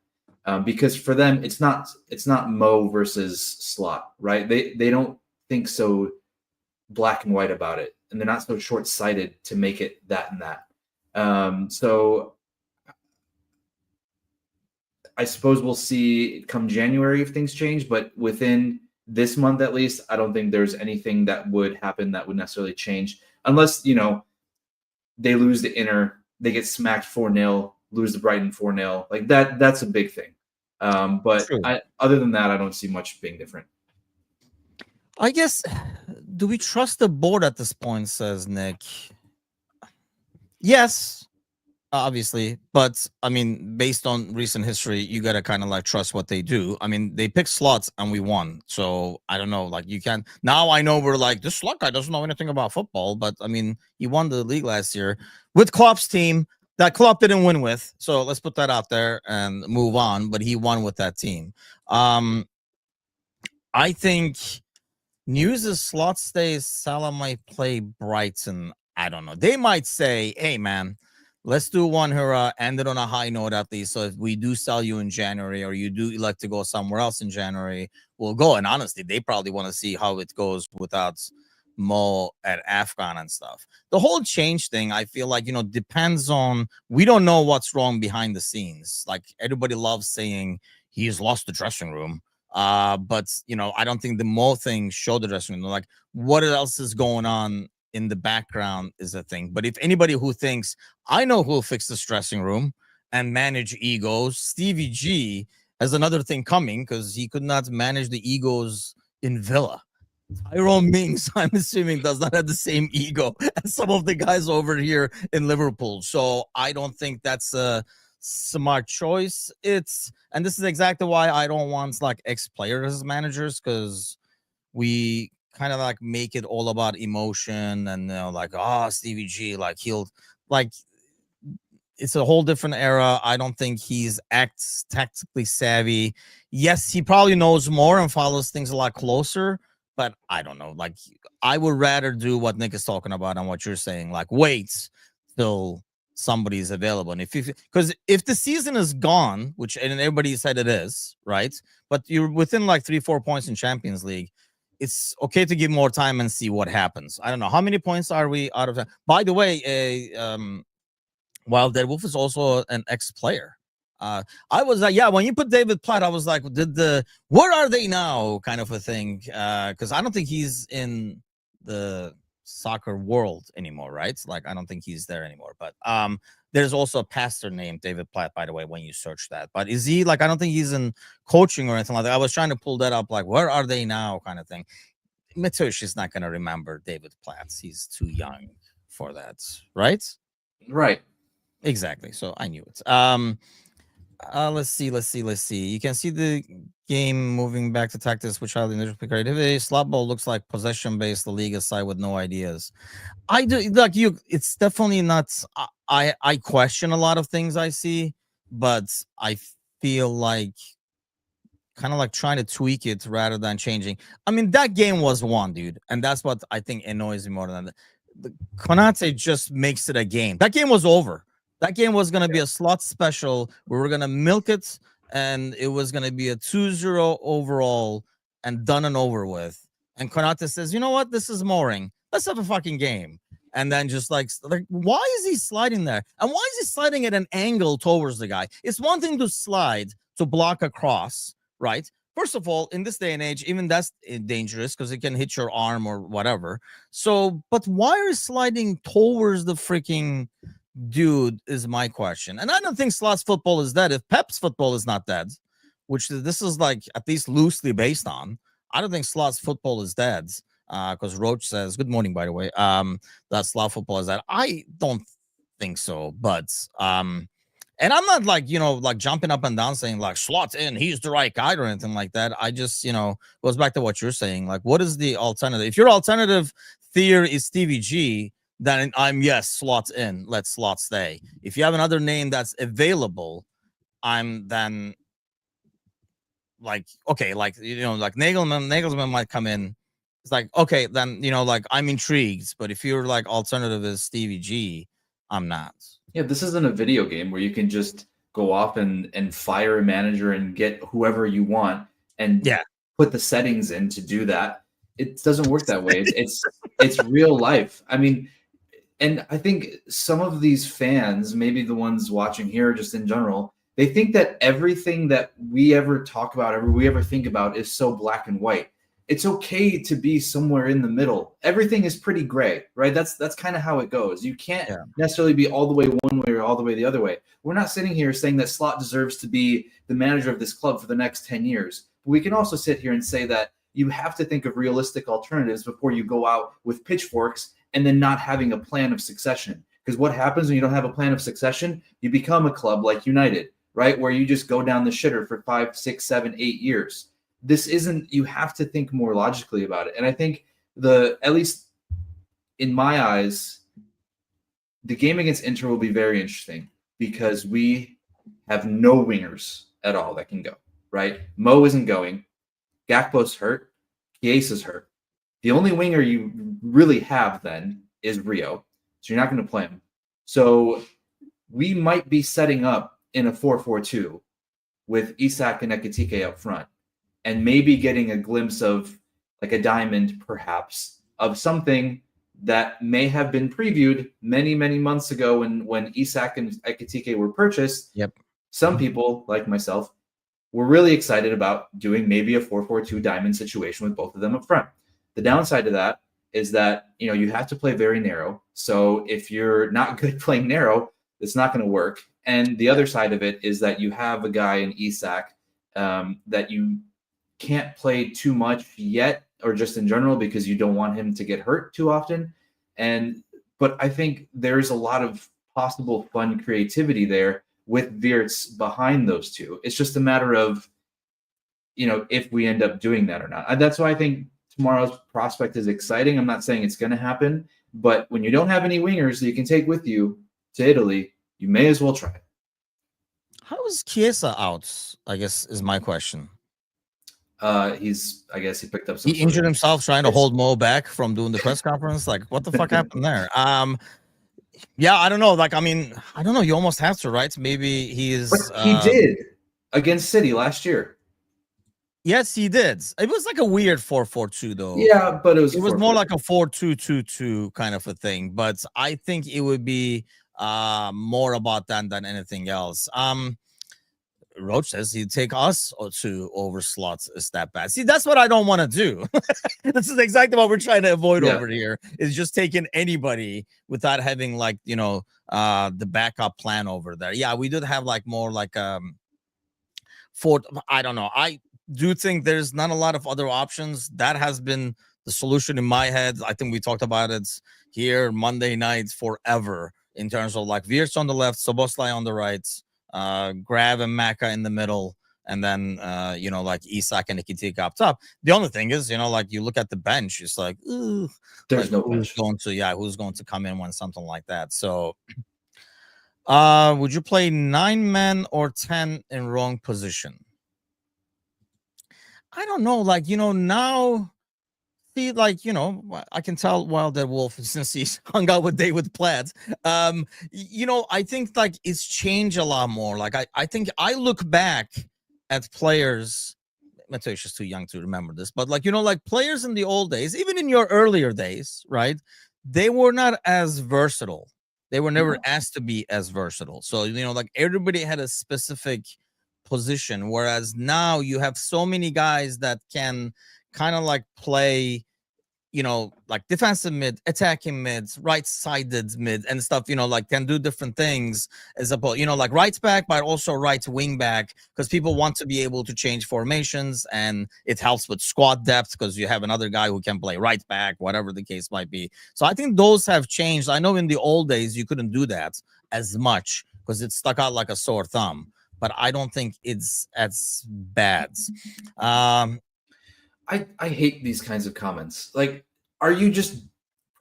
Because for them, it's not Mo versus Slot, right? They don't think so black and white about it, and they're not so short-sighted to make it that and that. So I suppose we'll see come January if things change, but within this month at least, I don't think there's anything that would happen that would necessarily change, unless they lose the Inter, they get smacked 4-0, lose the Brighton 4-0, like that. That's a big thing. But other than that, I don't see much being different. I guess, do we trust the board at this point, says Nick? Yes, obviously. But, I mean, based on recent history, you got to kind of like trust what they do. I mean, they picked Slots and we won. So, I don't know. Like, you can't. Now I know we're like, this Slot guy doesn't know anything about football. But, I mean, he won the league last year with Klopp's team that Klopp didn't win with. So, let's put that out there and move on. But he won with that team. I think news is Slot stays, Salah might play Brighton. I don't know. They might say, hey, man, Let's do one here, ended on a high note at least. So if we do sell you in January, or you do elect to go somewhere else in January, we'll go. And honestly, they probably want to see how it goes without Mo at Afghan and stuff. The whole change thing, I feel like, depends on, we don't know what's wrong behind the scenes. Like, everybody loves saying he's lost the dressing room. But I don't think the Mo thing showed the dressing room. Like, what else is going on in the background is a thing. But if anybody who thinks I know who'll fix this dressing room and manage egos, Stevie G has another thing coming, because he could not manage the egos in Villa. Tyrone Mings, I'm assuming, does not have the same ego as some of the guys over here in Liverpool. So I don't think that's a smart choice. And this is exactly why I don't want like ex-players as managers, because we kind of like make it all about emotion and like, Stevie G, like he'll like, it's a whole different era. I don't think he's acts tactically savvy. Yes, he probably knows more and follows things a lot closer, but I don't know. Like, I would rather do what Nick is talking about and what you're saying, like wait till somebody's available. And because if the season is gone, which and everybody said it is, right? But you're within like 3-4 points in Champions League, it's okay to give more time and see what happens. I don't know how many points are we out of. By the way, while Dead Wolf is also an ex-player. I was like, when you put David Platt, I was like, where are they now kind of a thing? Because I don't think he's in the soccer world anymore, right? Like, I don't think he's there anymore. But there's also a pastor named David Platt, by the way, when you search that. But is he, like, I don't think he's in coaching or anything like that. I was trying to pull that up, like, where are they now kind of thing. Mateusz is not going to remember David Platt. He's too young for that, right? Right. Exactly. So I knew it. Let's see. You can see the game moving back to tactics, which highly individual creativity. Slot ball looks like possession based. The league aside with no ideas. I do like you. It's definitely not. I question a lot of things I see, but I feel like kind of like trying to tweak it rather than changing. I mean, that game was won, dude, and that's what I think annoys me more than that. The Konate just makes it a game. That game was over. That game was going to be a slot special. We were going to milk it, and it was going to be a 2-0 overall and done and over with. And Konate says, you know what? This is mooring. Let's have a fucking game. And then just like, why is he sliding there? And why is he sliding at an angle towards the guy? It's one thing to slide to block a cross, right? First of all, in this day and age, even that's dangerous because it can hit your arm or whatever. So, but why are you sliding towards the freaking dude is my question. And I don't think slots football is dead. If Pep's football is not dead, which this is like at least loosely based on, I don't think slots football is dead. Because Roach says, good morning, by the way. That slot football is dead. I don't think so, but and I'm not like, like jumping up and down saying like slots in, he's the right guy or anything like that. I just, goes back to what you're saying. Like, what is the alternative? If your alternative theory is Stevie G, then I'm slots in, let slots stay. If you have another name that's available, I'm then like, okay, like, like Nagelsmann might come in. It's like, okay, then, like I'm intrigued. But if you're like alternative is Stevie G, I'm not. Yeah, this isn't a video game where you can just go off and fire a manager and get whoever you want and put the settings in to do that. It doesn't work that way. It's real life. I mean, and I think some of these fans, maybe the ones watching here, just in general, they think that everything that we ever talk about, we ever think about, is so black and white. It's okay to be somewhere in the middle. Everything is pretty gray, right? That's kind of how it goes. You can't necessarily be all the way one way or all the way the other way. We're not sitting here saying that Slot deserves to be the manager of this club for the next 10 years. But we can also sit here and say that you have to think of realistic alternatives before you go out with pitchforks and then not having a plan of succession. Because what happens when you don't have a plan of succession? You become a club like United, right? Where you just go down the shitter for 5, 6, 7, 8 years. This isn't, you have to think more logically about it. And I think at least in my eyes, the game against Inter will be very interesting because we have no wingers at all that can go, right? Mo isn't going. Gakpo's hurt. Chiesa's hurt. The only winger you really have then is Rio. So you're not going to play him. So we might be setting up in a 4-4-2 with Isak and Ekitike up front, and maybe getting a glimpse of like a diamond, perhaps, of something that may have been previewed many, many months ago when Isak and Ekitike were purchased. Yep. Some people, like myself, were really excited about doing maybe a 4-4-2 diamond situation with both of them up front. The downside to that is that, you know, you have to play very narrow. So if you're not good playing narrow, it's not going to work. And the other side of it is that you have a guy in Isak that you can't play too much yet, or just in general, because you don't want him to get hurt too often. But I think there's a lot of possible fun creativity there with Wirtz behind those two. It's just a matter of, you know, if we end up doing that or not. That's why I think tomorrow's prospect is exciting. I'm not saying it's going to happen, but when you don't have any wingers that you can take with you to Italy, you may as well try it. How is Chiesa out, I guess, is my question. I guess he picked up some. He injured himself trying to hold Mo back from doing the press conference. Like, what the fuck happened there? Yeah, I don't know. Like, I mean, I don't know. You almost have to, right? Maybe he is. But he did against City last year. Yes, he did. It was like a weird 4-4-2, though. Yeah, but it was more like a 4-2-2-2 kind of a thing. But I think it would be more about that than anything else. Roach says he'd take us or two over slots. Is that bad? See, that's what I don't want to do. This is exactly what we're trying to avoid over here, is just taking anybody without having, like, you know, the backup plan over there. Yeah, we did have like more like I don't know. I do think there's not a lot of other options. That has been the solution in my head. I think we talked about it here Monday nights forever, in terms of like Wirtz on the left, Szoboszlai on the right, Grab and Maka in the middle, and then you know, like Isak and Ekitike up top. The only thing is, you know, like you look at the bench, it's like, ooh, there's like, no bench. Who's going to come in when something like that? So would you play 9 men or 10 in wrong position? I don't know. Like, you know, now, see, like, you know, I can tell Wild Dead Wolf, since he's hung out with David Platt. You know, I think like it's changed a lot more. Like, I think I look back at players. Mateusz is too young to remember this, but like, you know, like players in the old days, even in your earlier days, right? They were not as versatile. They were never asked to be as versatile. So, you know, like everybody had a specific position, whereas now you have so many guys that can kind of like play, you know, like defensive mid, attacking mids, right-sided mid and stuff, you know, like can do different things, as opposed, you know, like right back, but also right wing back, because people want to be able to change formations, and it helps with squad depth because you have another guy who can play right back, whatever the case might be. So I think those have changed. I know in the old days you couldn't do that as much because it stuck out like a sore thumb, but I don't think it's as bad. I hate these kinds of comments. Like, are you just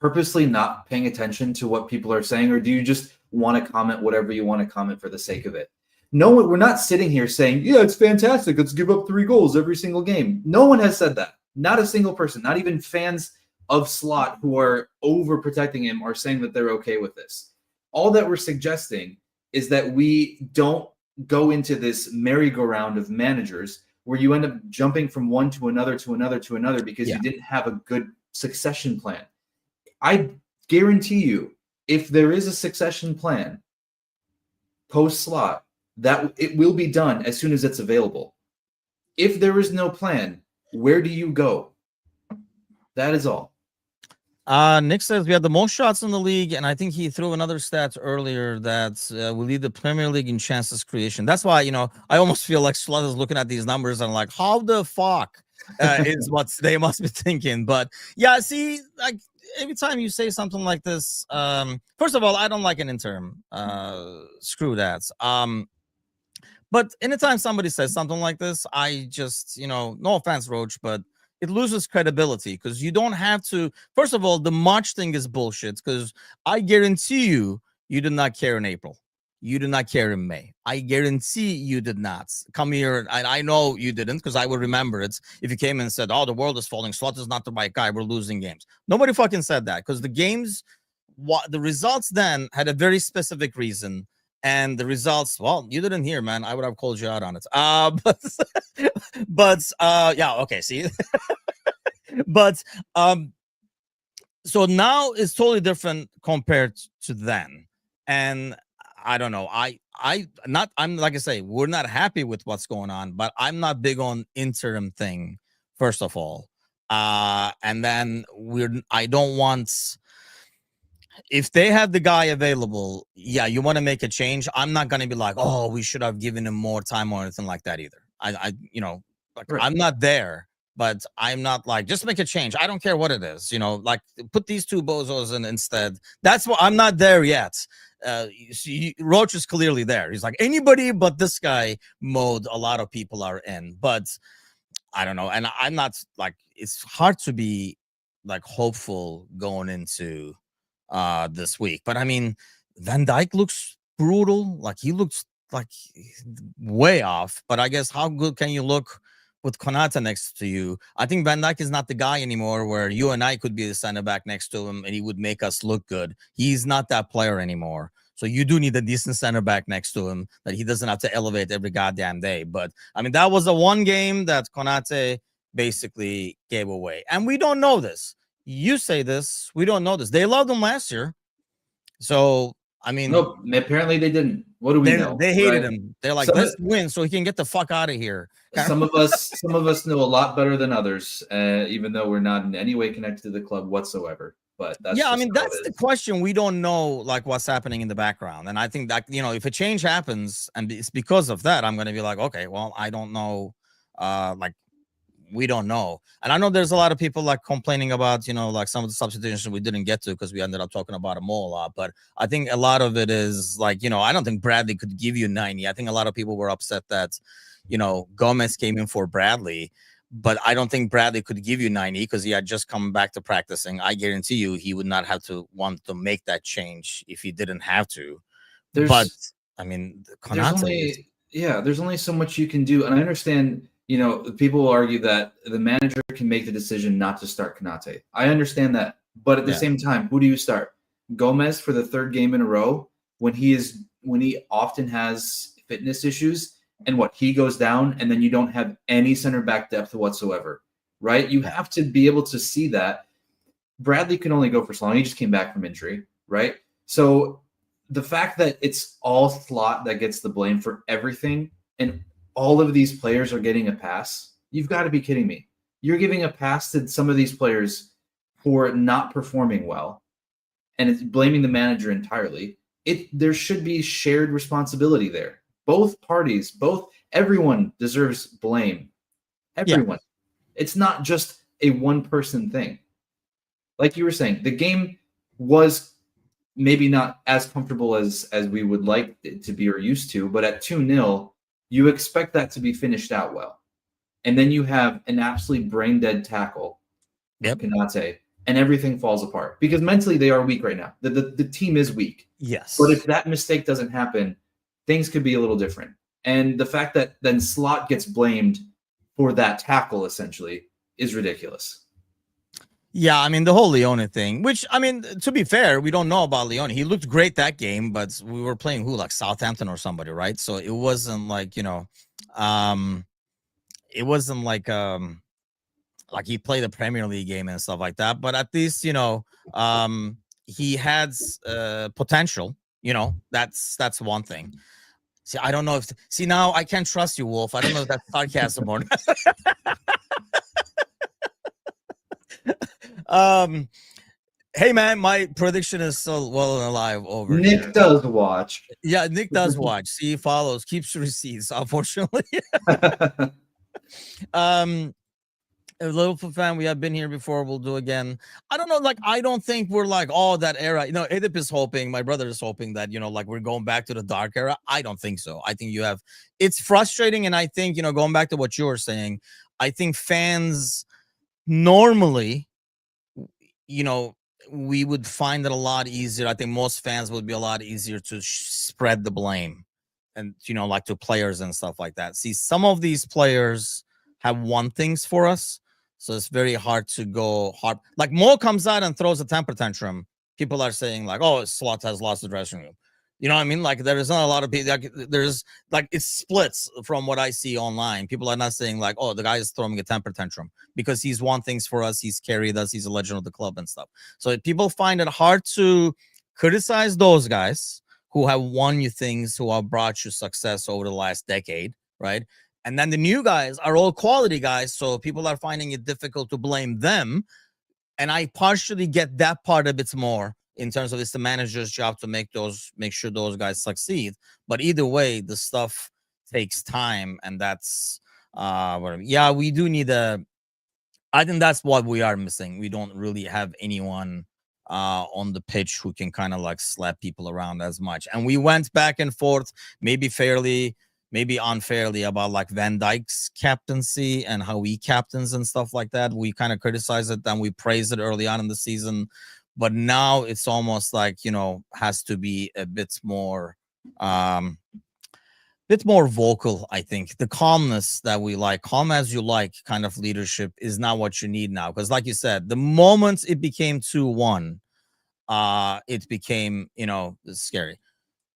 purposely not paying attention to what people are saying, or do you just want to comment whatever you want to comment for the sake of it? No one, we're not sitting here saying, yeah, it's fantastic, let's give up 3 goals every single game. No one has said that. Not a single person, not even fans of Slot who are overprotecting him are saying that they're okay with this. All that we're suggesting is that we don't go into this merry-go-round of managers where you end up jumping from one to another to another to another because you didn't have a good succession plan. I guarantee you, if there is a succession plan post-Slot, that it will be done as soon as it's available. If there is no plan, where do you go? That is all. Nick says we had the most shots in the league, and I think he threw another stat earlier that we lead the Premier League in chances creation. That's why, you know, I almost feel like Slot is looking at these numbers and like, how the fuck is what they must be thinking. But yeah, see, like every time you say something like this, first of all, I don't like an interim. Screw that. But anytime somebody says something like this, I just, you know, no offense, Roach, but it loses credibility because you don't have to. First of all, the March thing is bullshit because I guarantee you did not care in April. You did not care in May. I guarantee you did not come here. And I know you didn't, because I would remember it if you came and said, oh, the world is falling. Slot is not the right guy. We're losing games. Nobody fucking said that, because the games, the results then had a very specific reason. And the results, well, you didn't hear, man. I would have called you out on it. Yeah, okay, see. But so now it's totally different compared to then. And I don't know. I'm like I say, we're not happy with what's going on, but I'm not big on interim thing, first of all. And then I don't want, if they have the guy available, yeah, you want to make a change. I'm not going to be like, oh, we should have given him more time or anything like that either. Like, Right. I'm not there, but I'm not like, just make a change. I don't care what it is, like put these two bozos in instead. That's what I'm not there yet. Roach is clearly there. He's like, anybody but this guy mode, a lot of people are in, but I don't know. And I'm not like, it's hard to be like hopeful going into this week. But I mean, Van Dijk looks brutal. Like he looks like way off. But I guess how good can you look with Konata next to you? I think Van Dijk is not the guy anymore where you and I could be the center back next to him and he would make us look good. He's not that player anymore. So you do need a decent center back next to him that he doesn't have to elevate every goddamn day. But I mean, that was a one game that Konate basically gave away. And we don't know this. You say this. We don't know this. They loved him last year. So, I mean, no, apparently they didn't. What do we know? They hated him. They're like, let's win so he can get the fuck out of here. Some of us know a lot better than others, even though we're not in any way connected to the club whatsoever. But that's that's the question. We don't know like what's happening in the background. And I think that, if a change happens and it's because of that, I'm going to be like, okay, well, I don't know. We don't know. And I know there's a lot of people like complaining about, like some of the substitutions we didn't get to because we ended up talking about them all a lot. But I think a lot of it is like, I don't think Bradley could give you 90. I think a lot of people were upset that, Gomez came in for Bradley, but I don't think Bradley could give you 90 because he had just come back to practicing. I guarantee you he would not have to want to make that change if he didn't have to. But I mean, there's only so much you can do. And I understand, people will argue that the manager can make the decision not to start Konate. I understand that. But at the same time, who do you start? Gomez for the third game in a row when he often has fitness issues and he goes down and then you don't have any center back depth whatsoever, right? You have to be able to see that. Bradley can only go for so long. He just came back from injury, right? So the fact that it's all Slot that gets the blame for everything and all of these players are getting a pass, you've got to be kidding me. You're giving a pass to some of these players for not performing well, and it's blaming the manager entirely. There should be shared responsibility there. Both parties, everyone deserves blame. Everyone. Yeah. It's not just a one-person thing. Like you were saying, the game was maybe not as comfortable as we would like it to be or used to, but at 2-0, you expect that to be finished out well. And then you have an absolutely brain-dead tackle, Konate, and everything falls apart. Because mentally they are weak right now. The team is weak. Yes. But if that mistake doesn't happen, things could be a little different. And the fact that then Slot gets blamed for that tackle, essentially, is ridiculous. Yeah, I mean, the whole Leone thing, which, I mean, to be fair, we don't know about Leone. He looked great that game, but we were playing like Southampton or somebody, right? So it wasn't like, it wasn't like he played a Premier League game and stuff like that. But at least, he has potential, that's one thing. See, I don't know now I can't trust you, Wolf. I don't know if that's sarcasm or not. Hey man, my prediction is still well and alive over Nick here. Does watch. Yeah, Nick does watch. See, he follows, keeps receipts, unfortunately. A Liverpool fan, we have been here before, we'll do again. I don't know, like, I don't think we're like, oh, that era. Edip is hoping, my brother is hoping that, like we're going back to the dark era. I don't think so. I think it's frustrating. And I think, going back to what you were saying, I think fans normally, we would find it a lot easier. I think most fans would be a lot easier to spread the blame and, like to players and stuff like that. See, some of these players have won things for us. So it's very hard to go hard. Like Mo comes out and throws a temper tantrum. People are saying like, oh, Slot has lost the dressing room. You know what I mean? Like there is not a lot of people. Like, there's like it splits from what I see online. People are not saying like, "Oh, the guy is throwing a temper tantrum," because he's won things for us. He's carried us. He's a legend of the club and stuff. So people find it hard to criticize those guys who have won you things, who have brought you success over the last decade, right? And then the new guys are all quality guys, so people are finding it difficult to blame them. And I partially get that part a bit more in terms of it's the manager's job to make sure those guys succeed. But either way, the stuff takes time, and that's whatever. Yeah, we do need I think that's what we are missing. We don't really have anyone on the pitch who can kind of like slap people around as much. And we went back and forth, maybe fairly, maybe unfairly, about like Van Dijk's captaincy and how he captains and stuff like that. We kind of criticize it, then we praise it early on in the season. But now it's almost like, you know, has to be a bit more vocal. I think the calmness that we like, calm as you like kind of leadership is not what you need now. Because like you said, the moment it became 2-1, it became, you know, scary.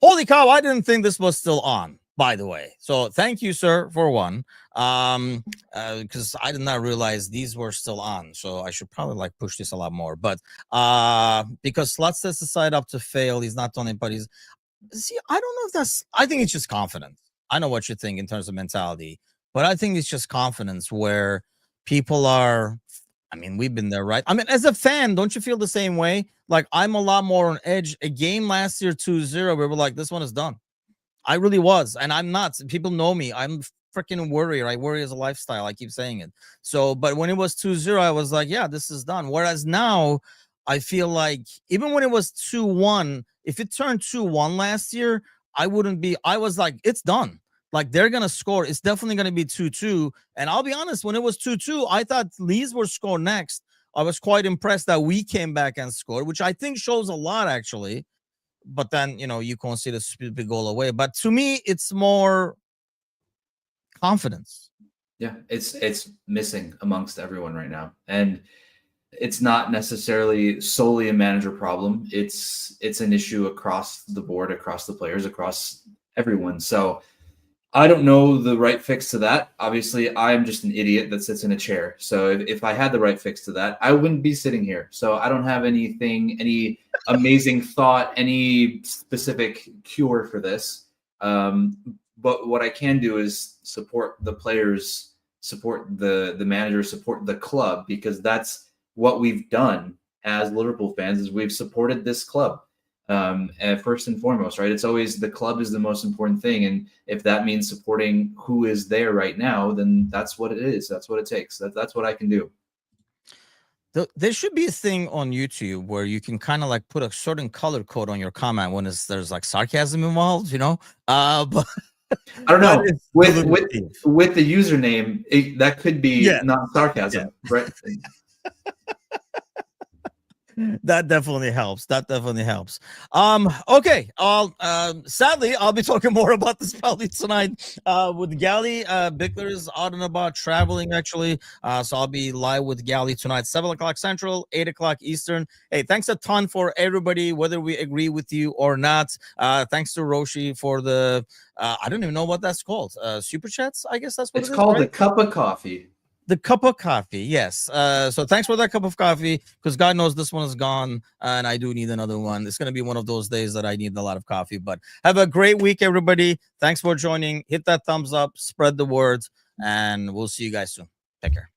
Holy cow, I didn't think this was still on, by the way. So thank you, sir, for one. Because I did not realize these were still on. So I should probably like push this a lot more. But because Sluts sets the side up to fail, he's not done it, but he's see, I don't know if that's I think it's just confidence. I know what you think in terms of mentality, but I think it's just confidence where people are. I mean, we've been there, right? I mean, as a fan, don't you feel the same way? Like, I'm a lot more on edge. A game last year, 2-0, we were like, this one is done. I really was. And I'm not. People know me. I'm freaking worrier. I worry as a lifestyle. I keep saying it. So, but when it was 2-0, I was like, yeah, this is done. Whereas now, I feel like even when it was 2-1, if it turned 2-1 last year, I was like, it's done. Like, they're going to score. It's definitely going to be 2-2. And I'll be honest, when it was 2-2, I thought Leeds were score next. I was quite impressed that we came back and scored, which I think shows a lot, actually. But then, you know, you can't see the stupid goal away. But to me, it's more confidence. Yeah, it's missing amongst everyone right now. And it's not necessarily solely a manager problem. It's an issue across the board, across the players, across everyone. So I don't know the right fix to that. Obviously, I'm just an idiot that sits in a chair. So if I had the right fix to that, I wouldn't be sitting here. So I don't have any amazing thought, any specific cure for this. But what I can do is support the players, support the manager, support the club, because that's what we've done as Liverpool fans is we've supported this club. And first and foremost, right? It's always the club is the most important thing. And if that means supporting who is there right now, then that's what it is. That's what it takes. That's what I can do. There should be a thing on YouTube where you can kind of like put a certain color code on your comment when there's like sarcasm involved, you know? But I don't know. With the username, that could be not sarcasm, right? That definitely helps. Okay. Sadly, I'll be talking more about this probably tonight with Gally. Bickler is out and about traveling, actually. So I'll be live with Gally tonight, 7 o'clock Central, 8 o'clock Eastern. Hey, thanks a ton for everybody, whether we agree with you or not. Thanks to Roshi for the I don't even know what that's called. Super chats, I guess that's what it's called, right? A cup of coffee. The cup of coffee, yes. So thanks for that cup of coffee, because God knows this one is gone, and I do need another one. It's going to be one of those days that I need a lot of coffee. But have a great week, everybody. Thanks for joining. Hit that thumbs up, spread the word, and we'll see you guys soon. Take care.